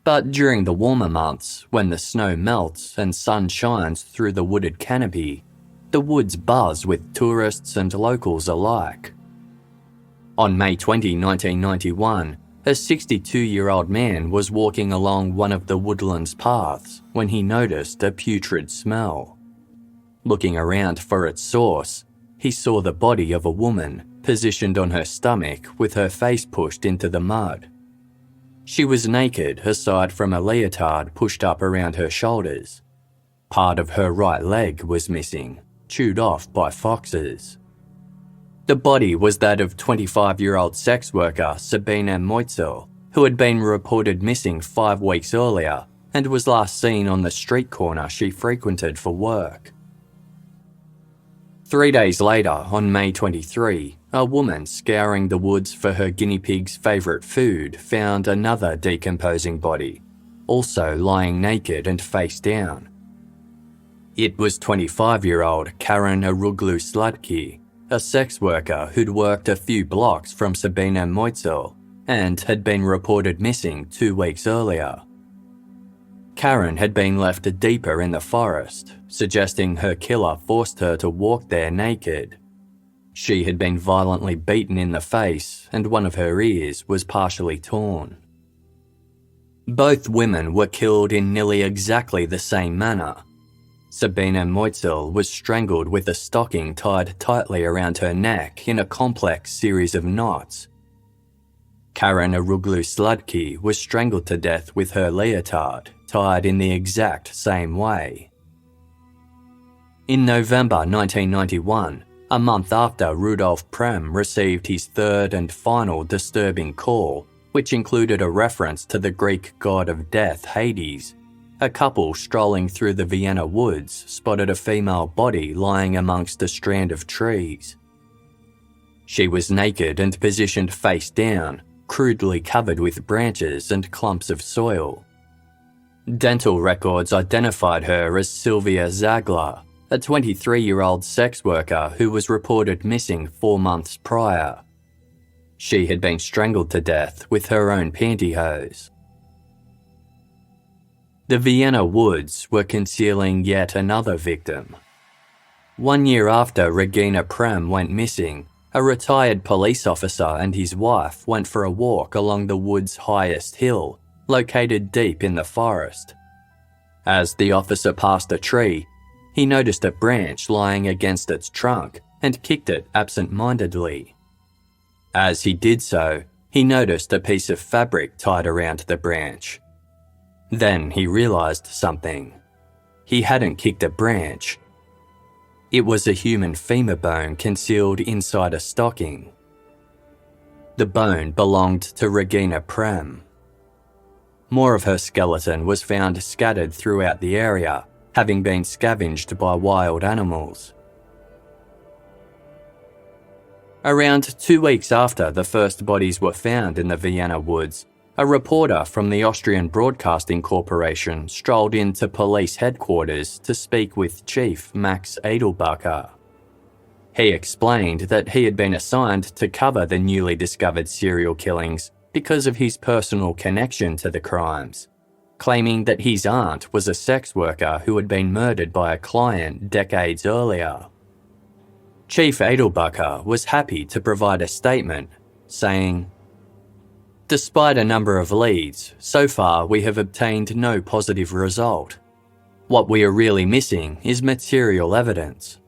But during the warmer months, when the snow melts and sun shines through the wooded canopy, the woods buzz with tourists and locals alike. On May 20, 1991, a 62-year-old man was walking along one of the woodlands paths when he noticed a putrid smell. Looking around for its source, he saw the body of a woman positioned on her stomach with her face pushed into the mud. She was naked aside from a leotard pushed up around her shoulders. Part of her right leg was missing, chewed off by foxes. The body was that of 25-year-old sex worker Sabine Moitzel, who had been reported missing 5 weeks earlier and was last seen on the street corner she frequented for work. 3 days later, on May 23, a woman scouring the woods for her guinea pig's favourite food found another decomposing body, also lying naked and face down. It was 25-year-old Karen Aruglu-Sladky, a sex worker who'd worked a few blocks from Sabine Moitzel and had been reported missing 2 weeks earlier. Karen had been left deeper in the forest, suggesting her killer forced her to walk there naked. She had been violently beaten in the face and one of her ears was partially torn. Both women were killed in nearly exactly the same manner. Sabine Moitzel was strangled with a stocking tied tightly around her neck in a complex series of knots. Karen Aruglu-Sladky was strangled to death with her leotard tied in the exact same way. In November 1991, a month after Rudolf Prem received his third and final disturbing call, which included a reference to the Greek god of death, Hades. A couple strolling through the Vienna Woods spotted a female body lying amongst a strand of trees. She was naked and positioned face down, crudely covered with branches and clumps of soil. Dental records identified her as Sylvia Zagler, a 23-year-old sex worker who was reported missing 4 months prior. She had been strangled to death with her own pantyhose. The Vienna Woods were concealing yet another victim. 1 year after Regina Prem went missing, a retired police officer and his wife went for a walk along the wood's highest hill, located deep in the forest. As the officer passed a tree, he noticed a branch lying against its trunk and kicked it absent-mindedly. As he did so, he noticed a piece of fabric tied around the branch. Then he realised something. He hadn't kicked a branch. It was a human femur bone concealed inside a stocking. The bone belonged to Regina Prem. More of her skeleton was found scattered throughout the area, having been scavenged by wild animals. Around 2 weeks after the first bodies were found in the Vienna Woods, a reporter from the Austrian Broadcasting Corporation strolled into police headquarters to speak with Chief Max Edelbacher. He explained that he had been assigned to cover the newly discovered serial killings because of his personal connection to the crimes, claiming that his aunt was a sex worker who had been murdered by a client decades earlier. Chief Edelbacher was happy to provide a statement, saying, "Despite a number of leads, so far we have obtained no positive result. What we are really missing is material evidence."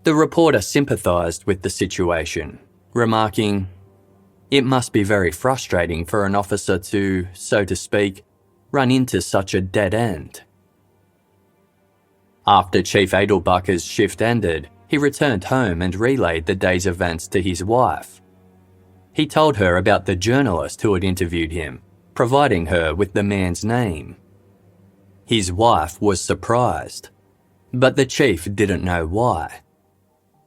The reporter sympathised with the situation, remarking, "It must be very frustrating for an officer to, so to speak, run into such a dead end." After Chief Edelbacher's shift ended, he returned home and relayed the day's events to his wife. He told her about the journalist who had interviewed him, providing her with the man's name. His wife was surprised, but the chief didn't know why.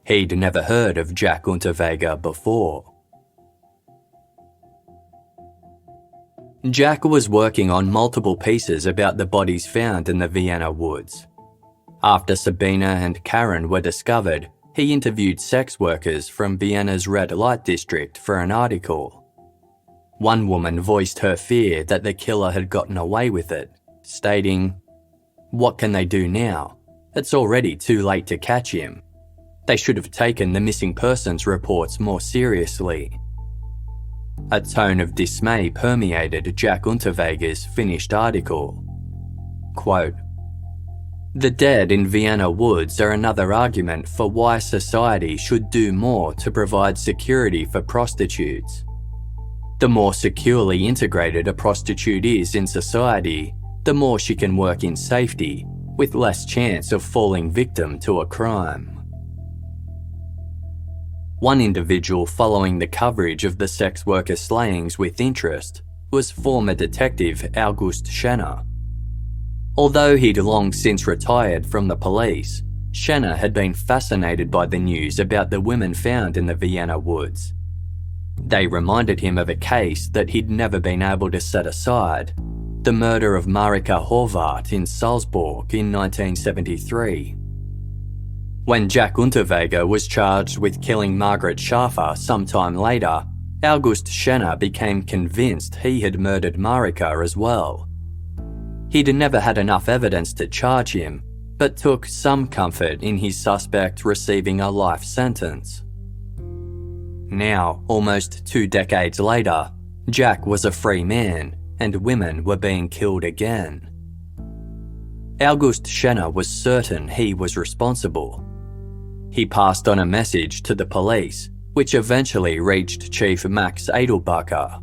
He'd never heard of Jack Unterweger before. Jack was working on multiple pieces about the bodies found in the Vienna Woods. After Sabina and Karen were discovered, he interviewed sex workers from Vienna's red light district for an article. One woman voiced her fear that the killer had gotten away with it, stating, "What can they do now? It's already too late to catch him. They should have taken the missing persons reports more seriously." A tone of dismay permeated Jack Unterweger's finished article. Quote, "The dead in Vienna Woods are another argument for why society should do more to provide security for prostitutes. The more securely integrated a prostitute is in society, the more she can work in safety, with less chance of falling victim to a crime." One individual following the coverage of the sex worker slayings with interest was former detective August Schenner. Although he'd long since retired from the police, Schenner had been fascinated by the news about the women found in the Vienna Woods. They reminded him of a case that he'd never been able to set aside, the murder of Marika Horvath in Salzburg in 1973. When Jack Unterweger was charged with killing Margaret Schafer sometime later, August Schenner became convinced he had murdered Marika as well. He'd never had enough evidence to charge him, but took some comfort in his suspect receiving a life sentence. Now, almost 2 decades later, Jack was a free man, and women were being killed again. August Schenner was certain he was responsible. He passed on a message to the police, which eventually reached Chief Max Edelbacher.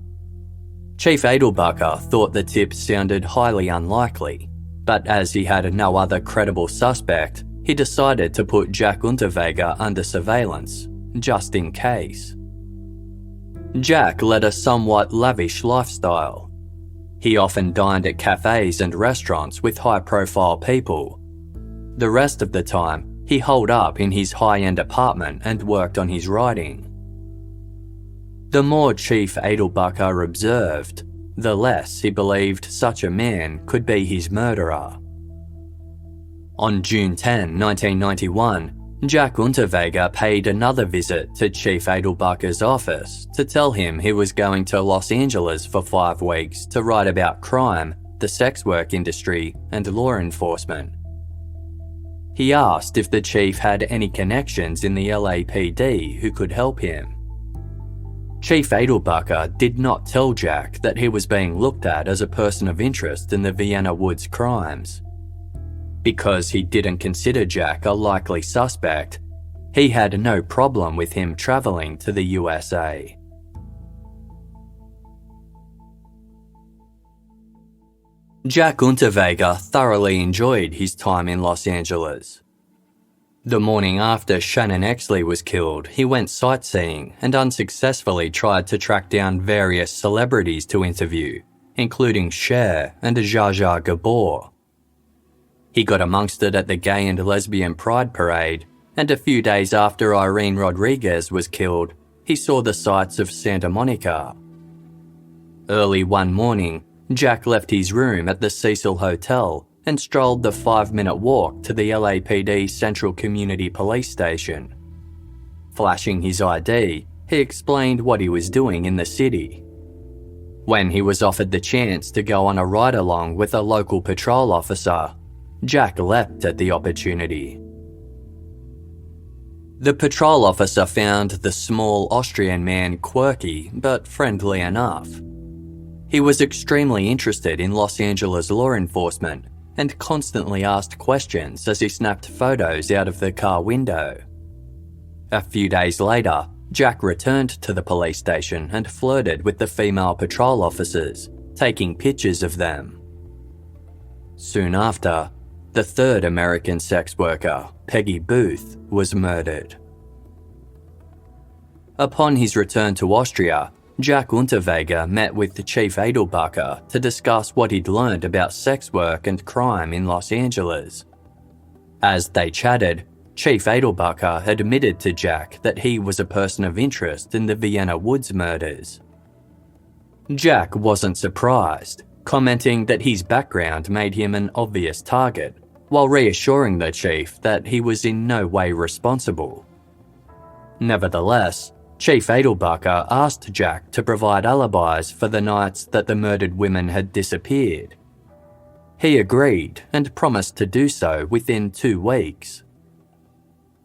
Chief Edelbacher thought the tip sounded highly unlikely, but as he had no other credible suspect, he decided to put Jack Unterweger under surveillance, just in case. Jack led a somewhat lavish lifestyle. He often dined at cafes and restaurants with high-profile people. The rest of the time, he holed up in his high-end apartment and worked on his writing. The more Chief Edelbacher observed, the less he believed such a man could be his murderer. On June 10, 1991, Jack Unterweger paid another visit to Chief Edelbacher's office to tell him he was going to Los Angeles for 5 weeks to write about crime, the sex work industry, and law enforcement. He asked if the chief had any connections in the LAPD who could help him. Chief Edelbacher did not tell Jack that he was being looked at as a person of interest in the Vienna Woods crimes. Because he didn't consider Jack a likely suspect, he had no problem with him travelling to the USA. Jack Unterweger thoroughly enjoyed his time in Los Angeles. The morning after Shannon Exley was killed, he went sightseeing and unsuccessfully tried to track down various celebrities to interview, including Cher and Zsa Zsa Gabor. He got amongst it at the Gay and Lesbian Pride Parade, and a few days after Irene Rodriguez was killed, he saw the sights of Santa Monica. Early one morning, Jack left his room at the Cecil Hotel and strolled the 5-minute walk to the LAPD Central Community Police Station. Flashing his ID, he explained what he was doing in the city. When he was offered the chance to go on a ride-along with a local patrol officer, Jack leapt at the opportunity. The patrol officer found the small Austrian man quirky but friendly enough. He was extremely interested in Los Angeles law enforcement and constantly asked questions as he snapped photos out of the car window. A few days later, Jack returned to the police station and flirted with the female patrol officers, taking pictures of them. Soon after, the third American sex worker, Peggy Booth, was murdered. Upon his return to Austria, Jack Unterweger met with Chief Edelbacher to discuss what he'd learned about sex work and crime in Los Angeles. As they chatted, Chief Edelbacher admitted to Jack that he was a person of interest in the Vienna Woods murders. Jack wasn't surprised, commenting that his background made him an obvious target, while reassuring the chief that he was in no way responsible. Nevertheless, Chief Edelbacher asked Jack to provide alibis for the nights that the murdered women had disappeared. He agreed and promised to do so within 2 weeks.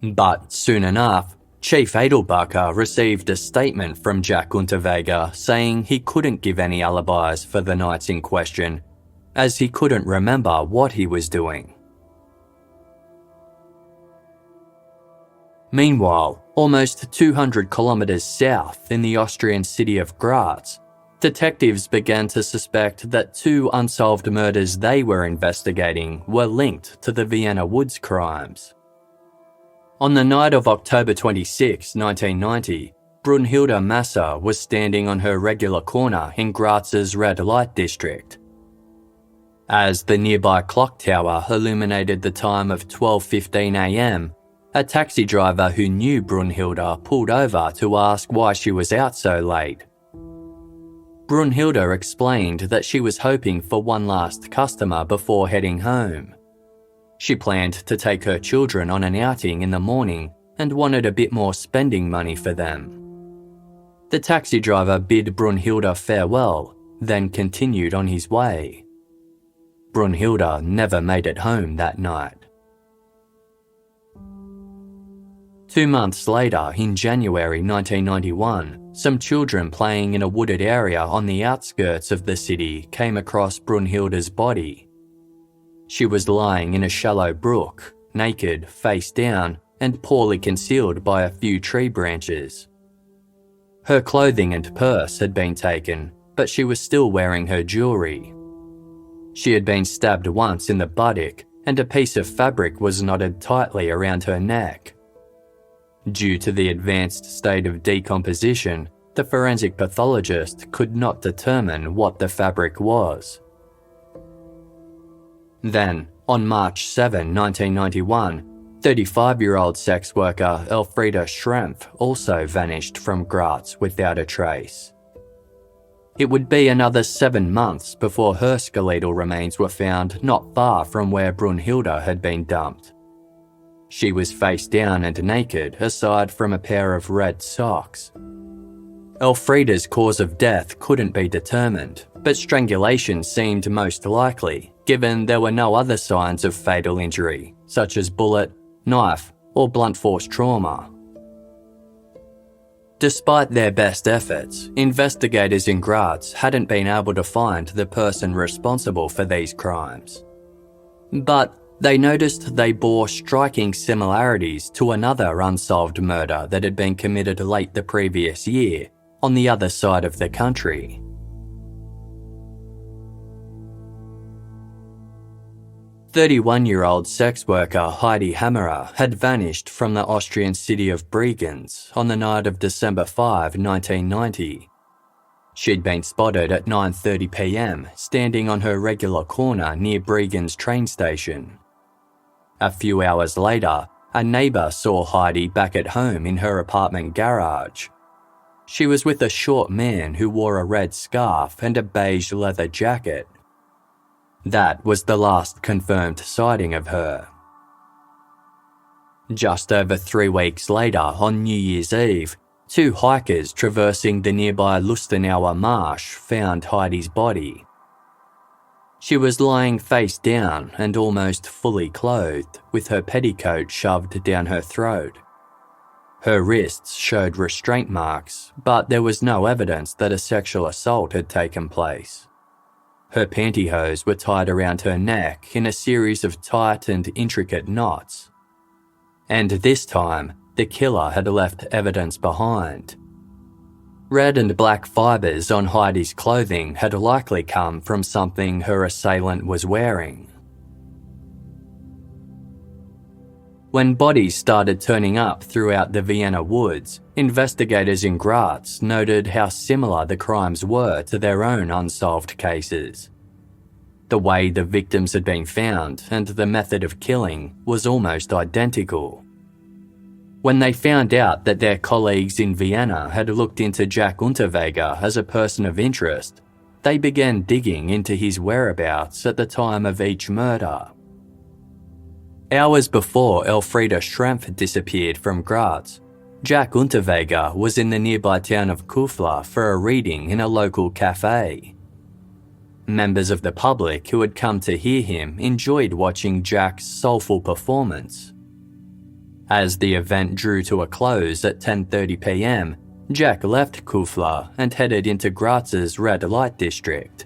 But soon enough, Chief Edelbacher received a statement from Jack Unterweger saying he couldn't give any alibis for the nights in question, as he couldn't remember what he was doing. Meanwhile, almost 200 kilometres south in the Austrian city of Graz, detectives began to suspect that 2 unsolved murders they were investigating were linked to the Vienna Woods crimes. On the night of October 26, 1990, Brunhilde Massa was standing on her regular corner in Graz's red light district. As the nearby clock tower illuminated the time of 12:15 a.m, a taxi driver who knew Brunhilde pulled over to ask why she was out so late. Brunhilde explained that she was hoping for one last customer before heading home. She planned to take her children on an outing in the morning and wanted a bit more spending money for them. The taxi driver bid Brunhilde farewell, then continued on his way. Brunhilde never made it home that night. 2 months later, in January 1991, some children playing in a wooded area on the outskirts of the city came across Brunhilde's body. She was lying in a shallow brook, naked, face down, and poorly concealed by a few tree branches. Her clothing and purse had been taken, but she was still wearing her jewellery. She had been stabbed once in the buttock and a piece of fabric was knotted tightly around her neck. Due to the advanced state of decomposition, the forensic pathologist could not determine what the fabric was. Then, on March 7, 1991, 35-year-old sex worker Elfriede Schrempf also vanished from Graz without a trace. It would be another 7 months before her skeletal remains were found not far from where Brunhilde had been dumped. She was face down and naked aside from a pair of red socks. Elfriede's cause of death couldn't be determined, but strangulation seemed most likely, given there were no other signs of fatal injury, such as bullet, knife, or blunt force trauma. Despite their best efforts, investigators in Graz hadn't been able to find the person responsible for these crimes. But they noticed they bore striking similarities to another unsolved murder that had been committed late the previous year, on the other side of the country. 31-year-old sex worker Heidi Hammerer had vanished from the Austrian city of Bregenz on the night of December 5, 1990. She'd been spotted at 9:30 p.m. standing on her regular corner near Bregenz train station. A few hours later, a neighbour saw Heidi back at home in her apartment garage. She was with a short man who wore a red scarf and a beige leather jacket. That was the last confirmed sighting of her. Just over 3 weeks later, on New Year's Eve, 2 hikers traversing the nearby Lustenauer Marsh found Heidi's body. She was lying face down and almost fully clothed, with her petticoat shoved down her throat. Her wrists showed restraint marks, but there was no evidence that a sexual assault had taken place. Her pantyhose were tied around her neck in a series of tight and intricate knots. And this time, the killer had left evidence behind. Red and black fibres on Heidi's clothing had likely come from something her assailant was wearing. When bodies started turning up throughout the Vienna Woods, investigators in Graz noted how similar the crimes were to their own unsolved cases. The way the victims had been found and the method of killing was almost identical. When they found out that their colleagues in Vienna had looked into Jack Unterweger as a person of interest, they began digging into his whereabouts at the time of each murder. Hours before Elfriede Schrempf disappeared from Graz, Jack Unterweger was in the nearby town of Kufler for a reading in a local cafe. Members of the public who had come to hear him enjoyed watching Jack's soulful performance. As the event drew to a close at 10:30 p.m, Jack left Kufler and headed into Graz's red light district.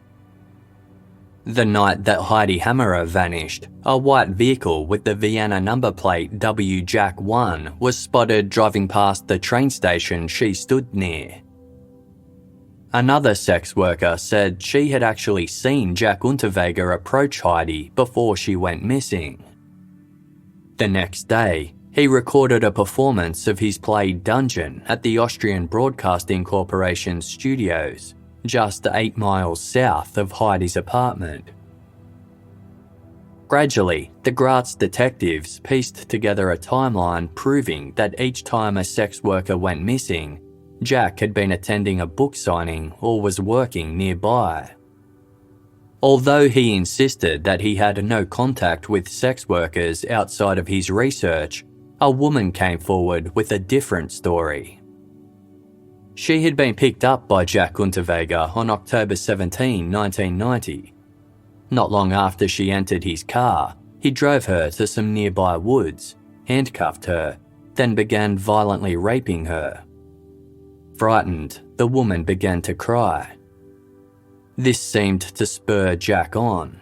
The night that Heidi Hammerer vanished, a white vehicle with the Vienna number plate WJack1 was spotted driving past the train station she stood near. Another sex worker said she had actually seen Jack Unterweger approach Heidi before she went missing. The next day, he recorded a performance of his play Dungeon at the Austrian Broadcasting Corporation's studios, just 8 miles south of Heidi's apartment. Gradually, the Graz detectives pieced together a timeline proving that each time a sex worker went missing, Jack had been attending a book signing or was working nearby. Although he insisted that he had no contact with sex workers outside of his research, a woman came forward with a different story. She had been picked up by Jack Unterweger on October 17, 1990. Not long after she entered his car, he drove her to some nearby woods, handcuffed her, then began violently raping her. Frightened, the woman began to cry. This seemed to spur Jack on.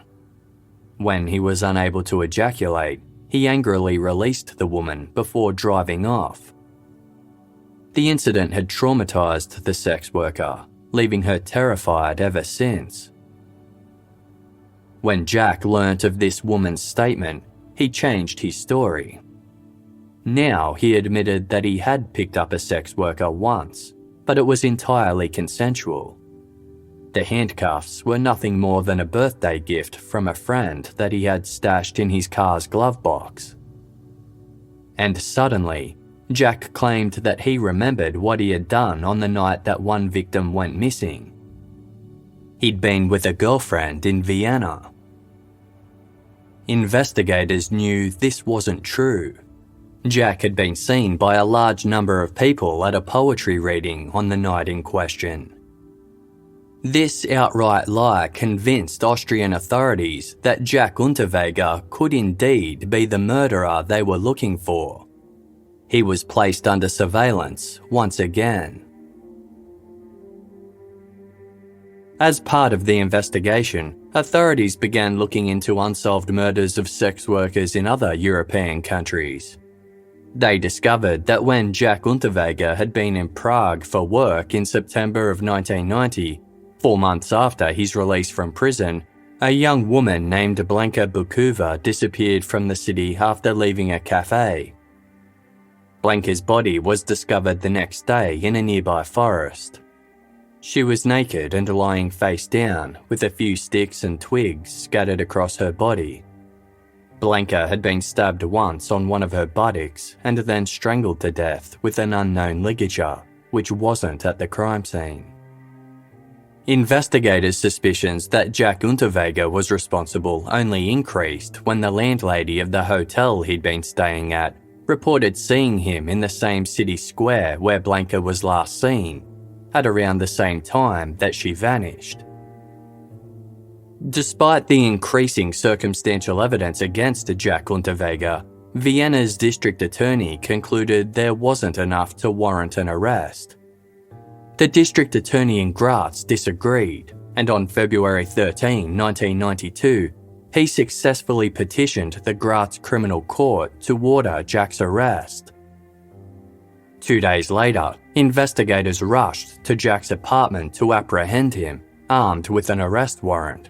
When he was unable to ejaculate, he angrily released the woman before driving off. The incident had traumatized the sex worker, leaving her terrified ever since. When Jack learnt of this woman's statement, he changed his story. Now he admitted that he had picked up a sex worker once, but it was entirely consensual. The handcuffs were nothing more than a birthday gift from a friend that he had stashed in his car's glove box. And suddenly, Jack claimed that he remembered what he had done on the night that one victim went missing. He'd been with a girlfriend in Vienna. Investigators knew this wasn't true. Jack had been seen by a large number of people at a poetry reading on the night in question. This outright lie convinced Austrian authorities that Jack Unterweger could indeed be the murderer they were looking for. He was placed under surveillance once again. As part of the investigation, authorities began looking into unsolved murders of sex workers in other European countries. They discovered that when Jack Unterweger had been in Prague for work in September of 1990, 4 months after his release from prison, a young woman named Blanka Bukova disappeared from the city after leaving a cafe. Blanka's body was discovered the next day in a nearby forest. She was naked and lying face down, with a few sticks and twigs scattered across her body. Blanka had been stabbed once on one of her buttocks and then strangled to death with an unknown ligature, which wasn't at the crime scene. Investigators' suspicions that Jack Unterweger was responsible only increased when the landlady of the hotel he'd been staying at reported seeing him in the same city square where Blanka was last seen, at around the same time that she vanished. Despite the increasing circumstantial evidence against Jack Unterweger, Vienna's district attorney concluded there wasn't enough to warrant an arrest. The district attorney in Graz disagreed, and on February 13, 1992, he successfully petitioned the Graz Criminal Court to order Jack's arrest. 2 days later, investigators rushed to Jack's apartment to apprehend him, armed with an arrest warrant.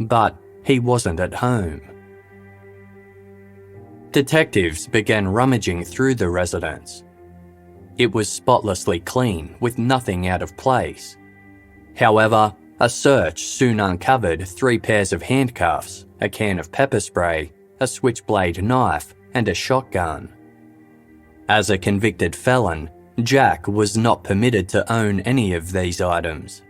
But he wasn't at home. Detectives began rummaging through the residence. It was spotlessly clean, with nothing out of place. However, a search soon uncovered 3 pairs of handcuffs, a can of pepper spray, a switchblade knife, and a shotgun. As a convicted felon, Jack was not permitted to own any of these items.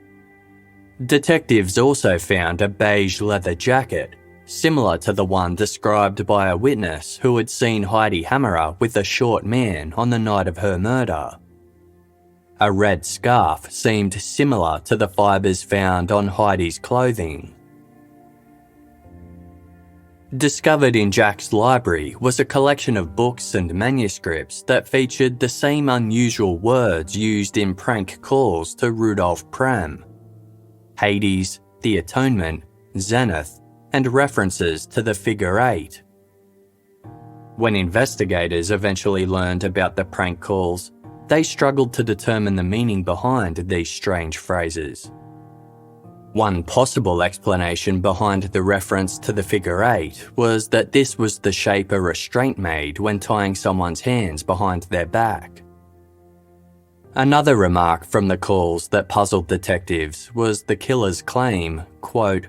Detectives also found a beige leather jacket, similar to the one described by a witness who had seen Heidi Hammerer with a short man on the night of her murder. A red scarf seemed similar to the fibres found on Heidi's clothing. Discovered in Jack's library was a collection of books and manuscripts that featured the same unusual words used in prank calls to Rudolf Prem: Hades, the Atonement, Zenith, and references to the figure 8. When investigators eventually learned about the prank calls, they struggled to determine the meaning behind these strange phrases. One possible explanation behind the reference to the figure 8 was that this was the shape a restraint made when tying someone's hands behind their back. Another remark from the calls that puzzled detectives was the killer's claim, quote,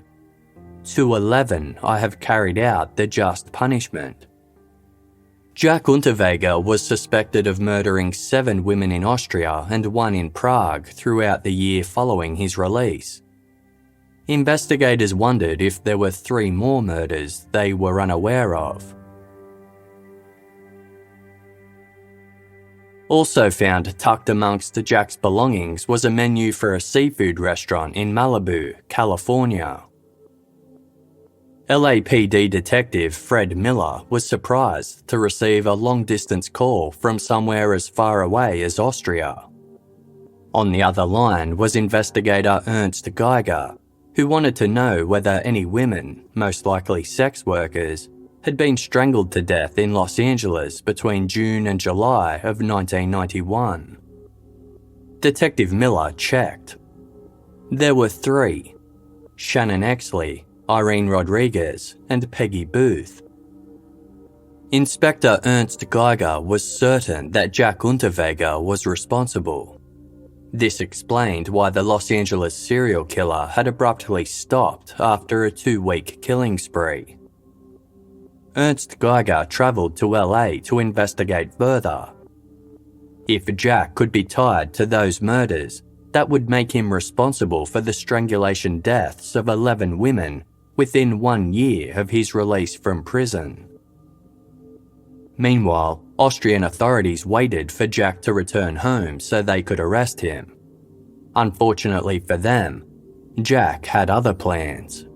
"To 11 I have carried out the just punishment." Jack Unterweger was suspected of murdering 7 women in Austria and 1 in Prague throughout the year following his release. Investigators wondered if there were 3 more murders they were unaware of. Also found tucked amongst Jack's belongings was a menu for a seafood restaurant in Malibu, California. LAPD detective Fred Miller was surprised to receive a long-distance call from somewhere as far away as Austria. On the other line was investigator Ernst Geiger, who wanted to know whether any women, most likely sex workers, had been strangled to death in Los Angeles between June and July of 1991. Detective Miller checked. There were 3: Shannon Exley, Irene Rodriguez, and Peggy Booth. Inspector Ernst Geiger was certain that Jack Unterweger was responsible. This explained why the Los Angeles serial killer had abruptly stopped after a 2-week killing spree. Ernst Geiger travelled to LA to investigate further. If Jack could be tied to those murders, that would make him responsible for the strangulation deaths of 11 women within 1 year of his release from prison. Meanwhile, Austrian authorities waited for Jack to return home so they could arrest him. Unfortunately for them, Jack had other plans.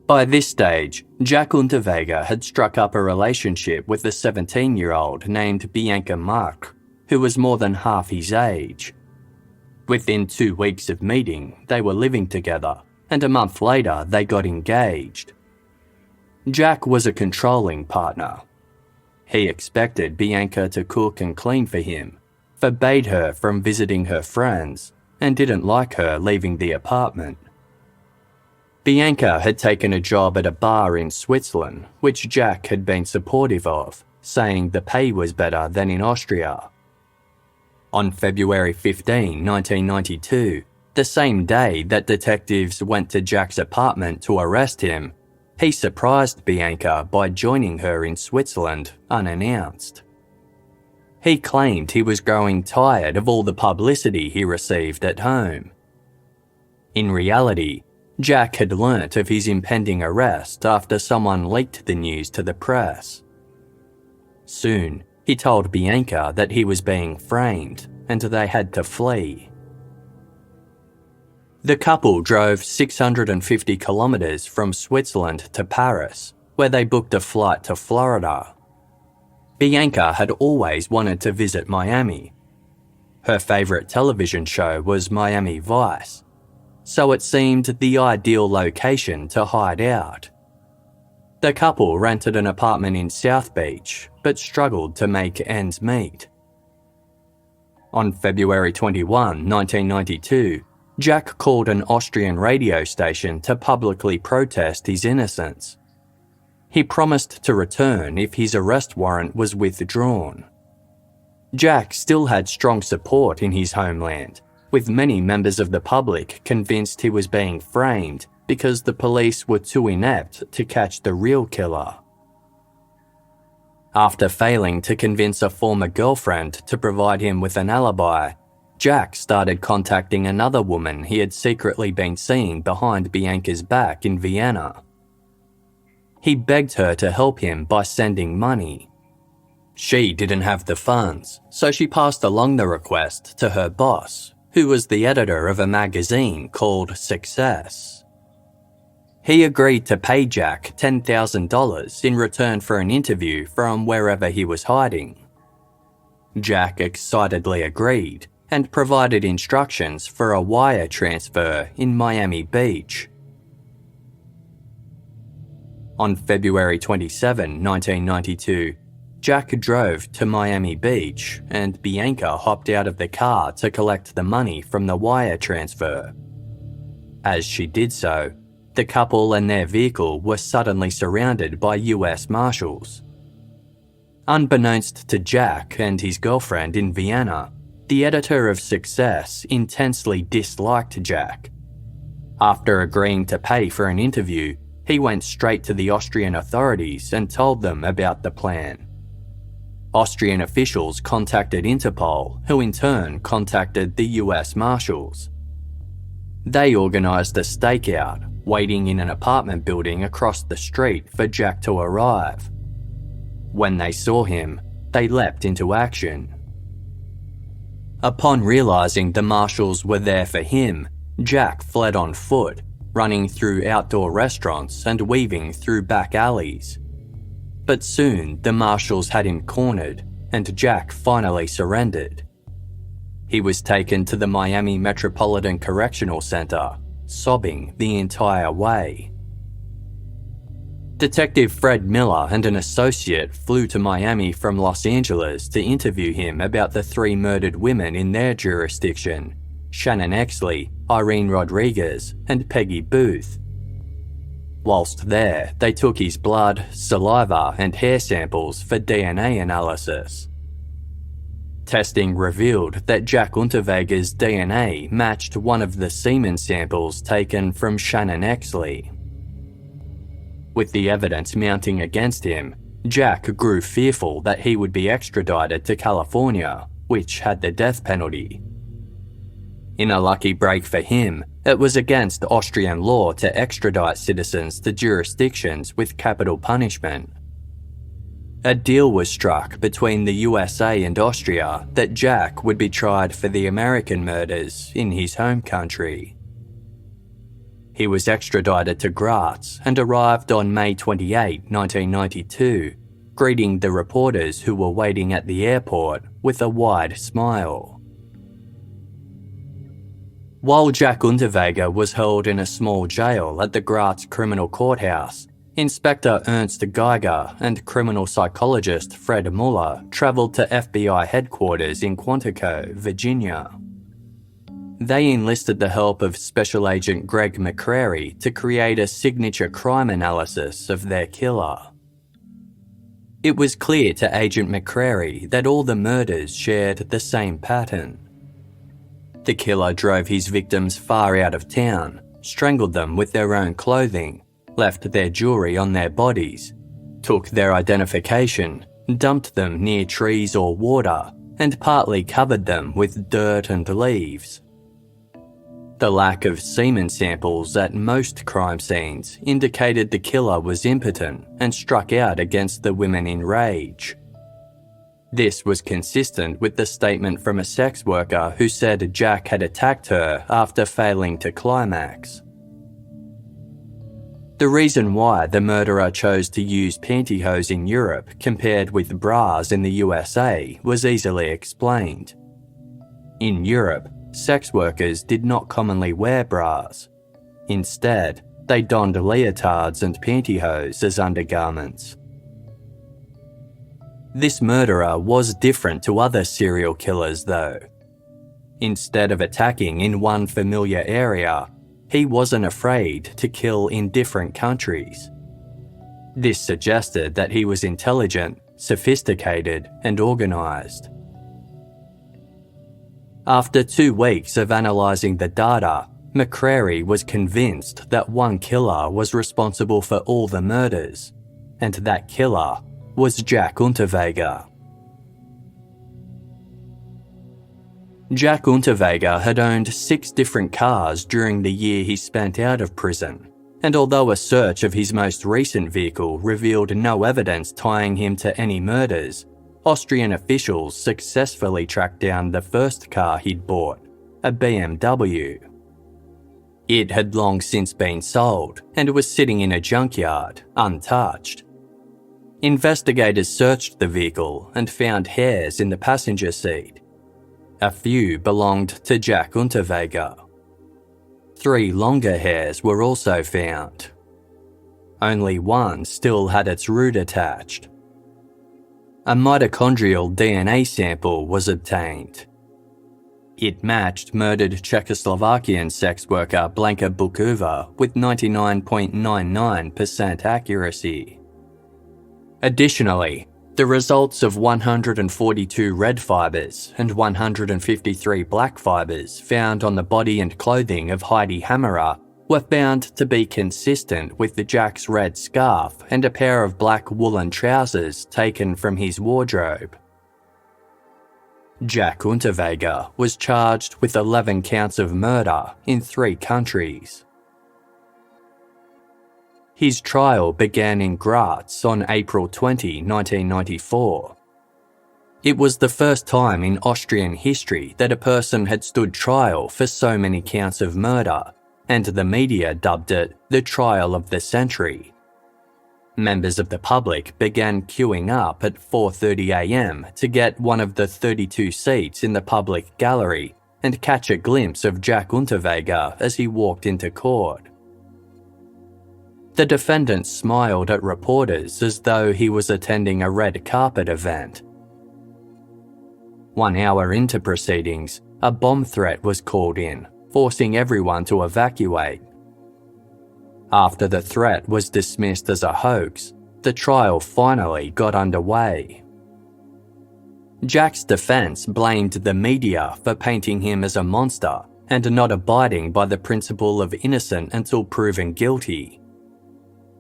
By this stage, Jack Unterweger had struck up a relationship with a 17-year-old named Bianca Mark, who was more than half his age. Within 2 weeks of meeting, they were living together, and a month later they got engaged. Jack was a controlling partner. He expected Bianca to cook and clean for him, forbade her from visiting her friends, and didn't like her leaving the apartment. Bianca had taken a job at a bar in Switzerland, which Jack had been supportive of, saying the pay was better than in Austria. On February 15, 1992, the same day that detectives went to Jack's apartment to arrest him, he surprised Bianca by joining her in Switzerland unannounced. He claimed he was growing tired of all the publicity he received at home. In reality, Jack had learnt of his impending arrest after someone leaked the news to the press. Soon, he told Bianca that he was being framed and they had to flee. The couple drove 650 kilometres from Switzerland to Paris, where they booked a flight to Florida. Bianca had always wanted to visit Miami. Her favourite television show was Miami Vice, so it seemed the ideal location to hide out. The couple rented an apartment in South Beach, but struggled to make ends meet. On February 21, 1992, Jack called an Austrian radio station to publicly protest his innocence. He promised to return if his arrest warrant was withdrawn. Jack still had strong support in his homeland, with many members of the public convinced he was being framed because the police were too inept to catch the real killer. After failing to convince a former girlfriend to provide him with an alibi, Jack started contacting another woman he had secretly been seeing behind Bianca's back in Vienna. He begged her to help him by sending money. She didn't have the funds, so she passed along the request to her boss, who was the editor of a magazine called Success. He agreed to pay Jack $10,000 in return for an interview from wherever he was hiding. Jack excitedly agreed and provided instructions for a wire transfer in Miami Beach. On February 27, 1992, Jack drove to Miami Beach and Bianca hopped out of the car to collect the money from the wire transfer. As she did so, the couple and their vehicle were suddenly surrounded by US Marshals. Unbeknownst to Jack and his girlfriend in Vienna, the editor of Success intensely disliked Jack. After agreeing to pay for an interview, he went straight to the Austrian authorities and told them about the plan. Austrian officials contacted Interpol, who in turn contacted the US Marshals. They organised a stakeout, waiting in an apartment building across the street for Jack to arrive. When they saw him, they leapt into action. Upon realising the marshals were there for him, Jack fled on foot, running through outdoor restaurants and weaving through back alleys. But soon the marshals had him cornered and Jack finally surrendered. He was taken to the Miami Metropolitan Correctional Center, sobbing the entire way. Detective Fred Miller and an associate flew to Miami from Los Angeles to interview him about the 3 murdered women in their jurisdiction, Shannon Exley, Irene Rodriguez, and Peggy Booth. Whilst there, they took his blood, saliva, and hair samples for DNA analysis. Testing revealed that Jack Unterweger's DNA matched one of the semen samples taken from Shannon Exley. With the evidence mounting against him, Jack grew fearful that he would be extradited to California, which had the death penalty. In a lucky break for him, it was against Austrian law to extradite citizens to jurisdictions with capital punishment. A deal was struck between the USA and Austria that Jack would be tried for the American murders in his home country. He was extradited to Graz and arrived on May 28, 1992, greeting the reporters who were waiting at the airport with a wide smile. While Jack Unterweger was held in a small jail at the Graz Criminal Courthouse, Inspector Ernst Geiger and criminal psychologist Fred Muller travelled to FBI headquarters in Quantico, Virginia. They enlisted the help of Special Agent Greg McCrary to create a signature crime analysis of their killer. It was clear to Agent McCrary that all the murders shared the same pattern. The killer drove his victims far out of town, strangled them with their own clothing, left their jewelry on their bodies, took their identification, dumped them near trees or water, and partly covered them with dirt and leaves. The lack of semen samples at most crime scenes indicated the killer was impotent and struck out against the women in rage. This was consistent with the statement from a sex worker who said Jack had attacked her after failing to climax. The reason why the murderer chose to use pantyhose in Europe compared with bras in the USA was easily explained. In Europe, sex workers did not commonly wear bras. Instead, they donned leotards and pantyhose as undergarments. This murderer was different to other serial killers though. Instead of attacking in one familiar area, he wasn't afraid to kill in different countries. This suggested that he was intelligent, sophisticated, and organised. After 2 weeks of analysing the data, McCrary was convinced that one killer was responsible for all the murders, and that killer was Jack Unterweger. Jack Unterweger had owned 6 different cars during the year he spent out of prison, and although a search of his most recent vehicle revealed no evidence tying him to any murders, Austrian officials successfully tracked down the first car he'd bought, a BMW. It had long since been sold and was sitting in a junkyard, untouched. Investigators searched the vehicle and found hairs in the passenger seat. A few belonged to Jack Unterweger. 3 longer hairs were also found. Only one still had its root attached. A mitochondrial DNA sample was obtained. It matched murdered Czechoslovakian sex worker Blanka Bukova with 99.99% accuracy. Additionally, the results of 142 red fibres and 153 black fibres found on the body and clothing of Heidi Hammerer were found to be consistent with the Jack's red scarf and a pair of black woolen trousers taken from his wardrobe. Jack Unterweger was charged with 11 counts of murder in 3 countries. His trial began in Graz on April 20, 1994. It was the first time in Austrian history that a person had stood trial for so many counts of murder, and the media dubbed it the trial of the century. Members of the public began queuing up at 4:30 a.m. to get one of the 32 seats in the public gallery and catch a glimpse of Jack Unterweger as he walked into court. The defendant smiled at reporters as though he was attending a red carpet event. 1 hour into proceedings, a bomb threat was called in, forcing everyone to evacuate. After the threat was dismissed as a hoax, the trial finally got underway. Jack's defense blamed the media for painting him as a monster and not abiding by the principle of innocent until proven guilty.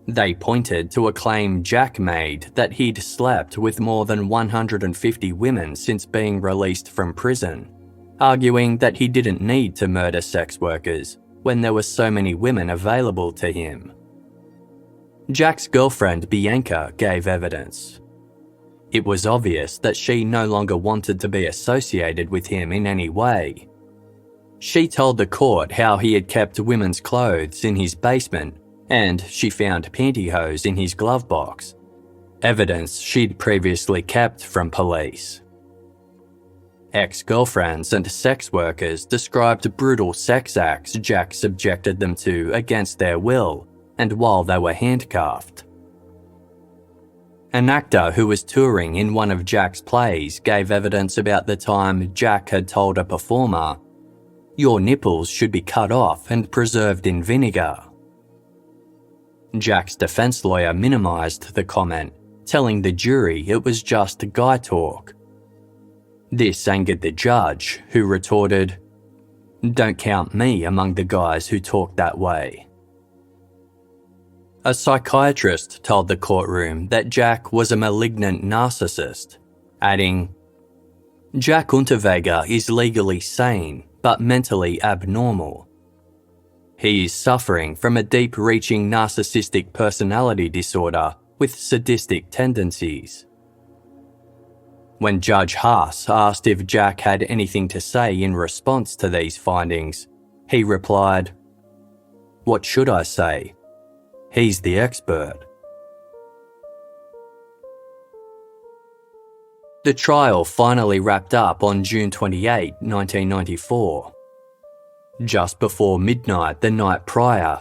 They pointed to a claim Jack made that he'd slept with more than 150 women since being released from prison, arguing that he didn't need to murder sex workers when there were so many women available to him. Jack's girlfriend Bianca gave evidence. It was obvious that she no longer wanted to be associated with him in any way. She told the court how he had kept women's clothes in his basement and she found pantyhose in his glove box, evidence she'd previously kept from police. Ex-girlfriends and sex workers described brutal sex acts Jack subjected them to against their will and while they were handcuffed. An actor who was touring in one of Jack's plays gave evidence about the time Jack had told a performer, "Your nipples should be cut off and preserved in vinegar." Jack's defense lawyer minimised the comment, telling the jury it was just guy talk. This angered the judge, who retorted, "Don't count me among the guys who talk that way." A psychiatrist told the courtroom that Jack was a malignant narcissist, adding, "Jack Unterweger is legally sane but mentally abnormal. He is suffering from a deep-reaching narcissistic personality disorder with sadistic tendencies." When Judge Haas asked if Jack had anything to say in response to these findings, he replied, "What should I say? He's the expert." The trial finally wrapped up on June 28, 1994. Just before midnight the night prior,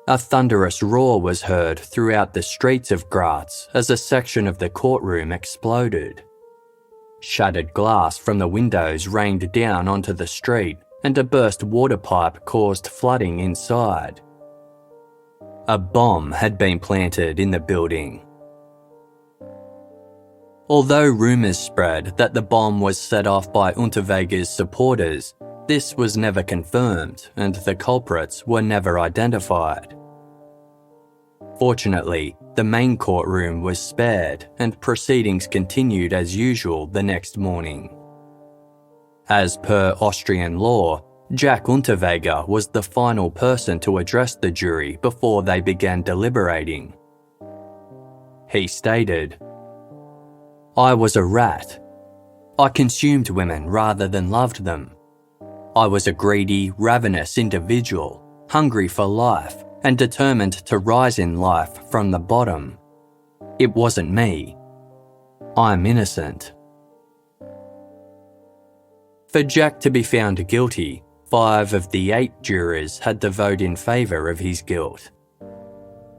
a thunderous roar was heard throughout the streets of Graz as a section of the courtroom exploded. Shattered glass from the windows rained down onto the street and a burst water pipe caused flooding inside. A bomb had been planted in the building. Although rumours spread that the bomb was set off by Unterweger's supporters, this was never confirmed and the culprits were never identified. Fortunately, the main courtroom was spared and proceedings continued as usual the next morning. As per Austrian law, Jack Unterweger was the final person to address the jury before they began deliberating. He stated, "I was a rat. I consumed women rather than loved them. I was a greedy, ravenous individual, hungry for life and determined to rise in life from the bottom. It wasn't me. I'm innocent." For Jack to be found guilty, 5 of the 8 jurors had to vote in favour of his guilt.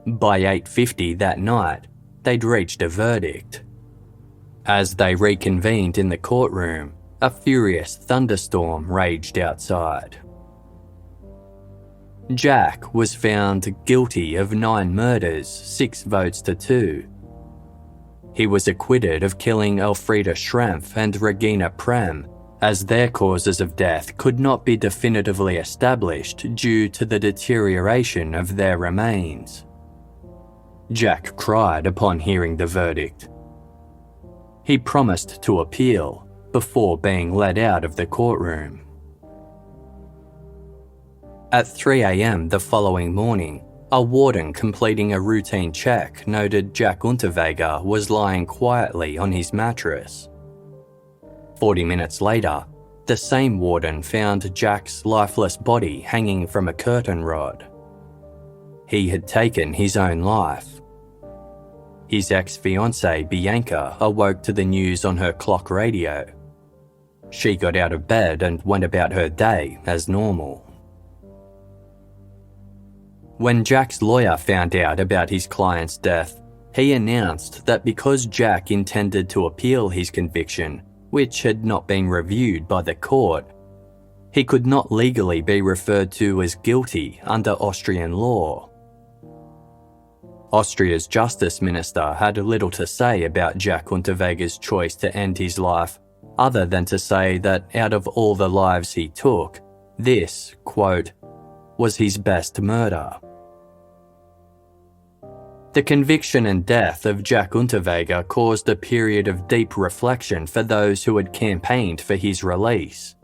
By 8:50 that night, they'd reached a verdict. As they reconvened in the courtroom, a furious thunderstorm raged outside. Jack was found guilty of 9 murders, 6 votes to 2. He was acquitted of killing Elfriede Schrempf and Regina Prem, as their causes of death could not be definitively established due to the deterioration of their remains. Jack cried upon hearing the verdict. He promised to appeal before being led out of the courtroom. At 3 a.m. the following morning, a warden completing a routine check noted Jack Unterweger was lying quietly on his mattress. 40 minutes later, the same warden found Jack's lifeless body hanging from a curtain rod. He had taken his own life. His ex-fiancée Bianca awoke to the news on her clock radio. She got out of bed and went about her day as normal. When Jack's lawyer found out about his client's death, he announced that because Jack intended to appeal his conviction, which had not been reviewed by the court, He could not legally be referred to as guilty under Austrian law. Austria's Justice Minister had little to say about Jack Unterweger's choice to end his life, other than to say that out of all the lives he took, this, quote, was his best murder. The conviction and death of Jack Unterweger caused a period of deep reflection for those who had campaigned for his release.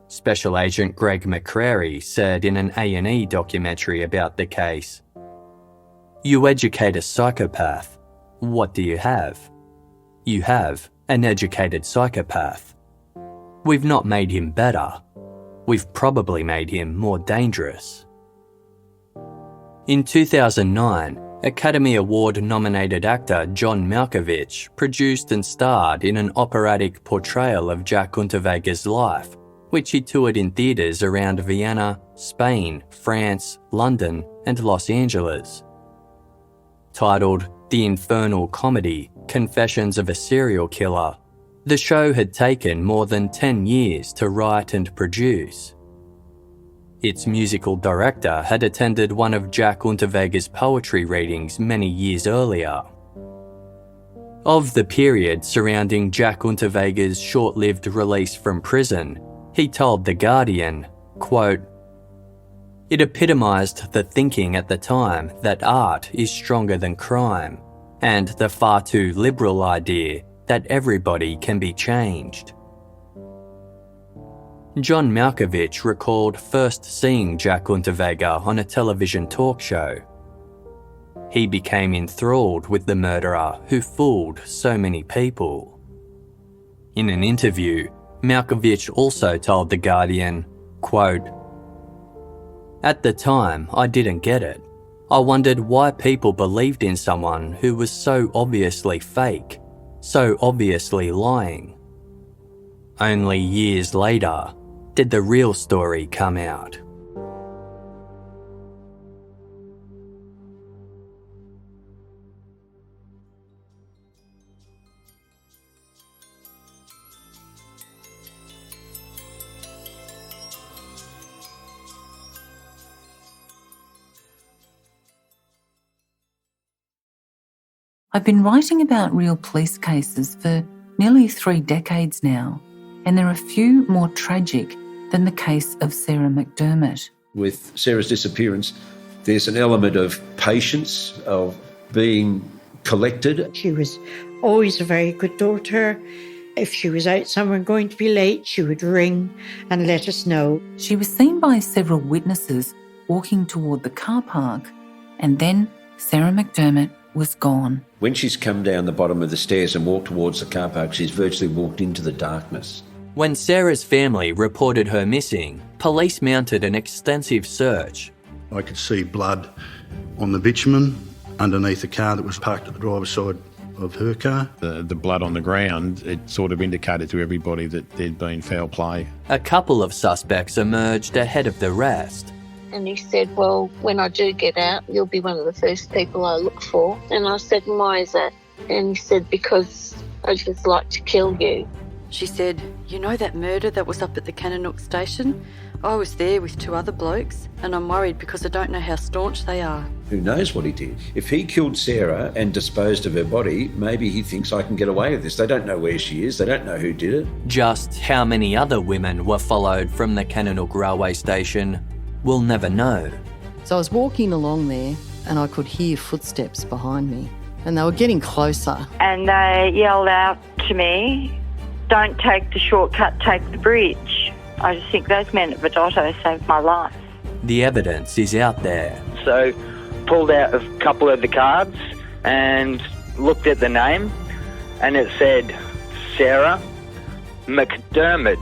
Special Agent Greg McCrary said in an A&E documentary about the case, "You educate a psychopath. What do you have? You have an educated psychopath. We've not made him better. We've probably made him more dangerous." In 2009, Academy Award-nominated actor John Malkovich produced and starred in an operatic portrayal of Jack Unterweger's life, which he toured in theatres around Vienna, Spain, France, London, and Los Angeles. Titled The Infernal Comedy: Confessions of a Serial Killer, the show had taken more than 10 years to write and produce. Its musical director had attended one of Jack Unterweger's poetry readings many years earlier. Of the period surrounding Jack Unterweger's short-lived release from prison, he told The Guardian, quote, "It epitomised the thinking at the time that art is stronger than crime, and the far too liberal idea that everybody can be changed." John Malkovich recalled first seeing Jack Unterweger on a television talk show. He became enthralled with the murderer who fooled so many people. In an interview, Malkovich also told The Guardian, quote, "At the time, I didn't get it. I wondered why people believed in someone who was so obviously fake, so obviously lying. Only years later did the real story come out." I've been writing about real police cases for nearly 3 decades now, and there are few more tragic than the case of Sarah McDermott. With Sarah's disappearance, there's an element of patience, of being collected. She was always a very good daughter. If she was out somewhere going to be late, she would ring and let us know. She was seen by several witnesses walking toward the car park, and then Sarah McDermott was gone. When she's come down the bottom of the stairs and walked towards the car park, she's virtually walked into the darkness. When Sarah's family reported her missing, police mounted an extensive search. I could see blood on the bitumen underneath the car that was parked at the driver's side of her car. The blood on the ground, it sort of indicated to everybody that there'd been foul play. A couple of suspects emerged ahead of the rest. And he said, "Well, when I do get out, you'll be one of the first people I look for." And I said, "Why is that?" And he said, "Because I just like to kill you." She said, "You know that murder that was up at the Cannonook station? I was there with 2 other blokes, and I'm worried because I don't know how staunch they are." Who knows what he did? If he killed Sarah and disposed of her body, maybe he thinks I can get away with this. They don't know where she is. They don't know who did it. Just how many other women were followed from the Cannonook railway station, we'll never know. So I was walking along there, and I could hear footsteps behind me, and they were getting closer. And they yelled out to me, "Don't take the shortcut, take the bridge." I just think those men at Vidotto saved my life. The evidence is out there. So pulled out a couple of the cards and looked at the name, and it said Sarah McDermott.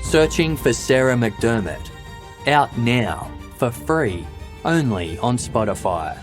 Searching for Sarah McDermott. Out now, for free, only on Spotify.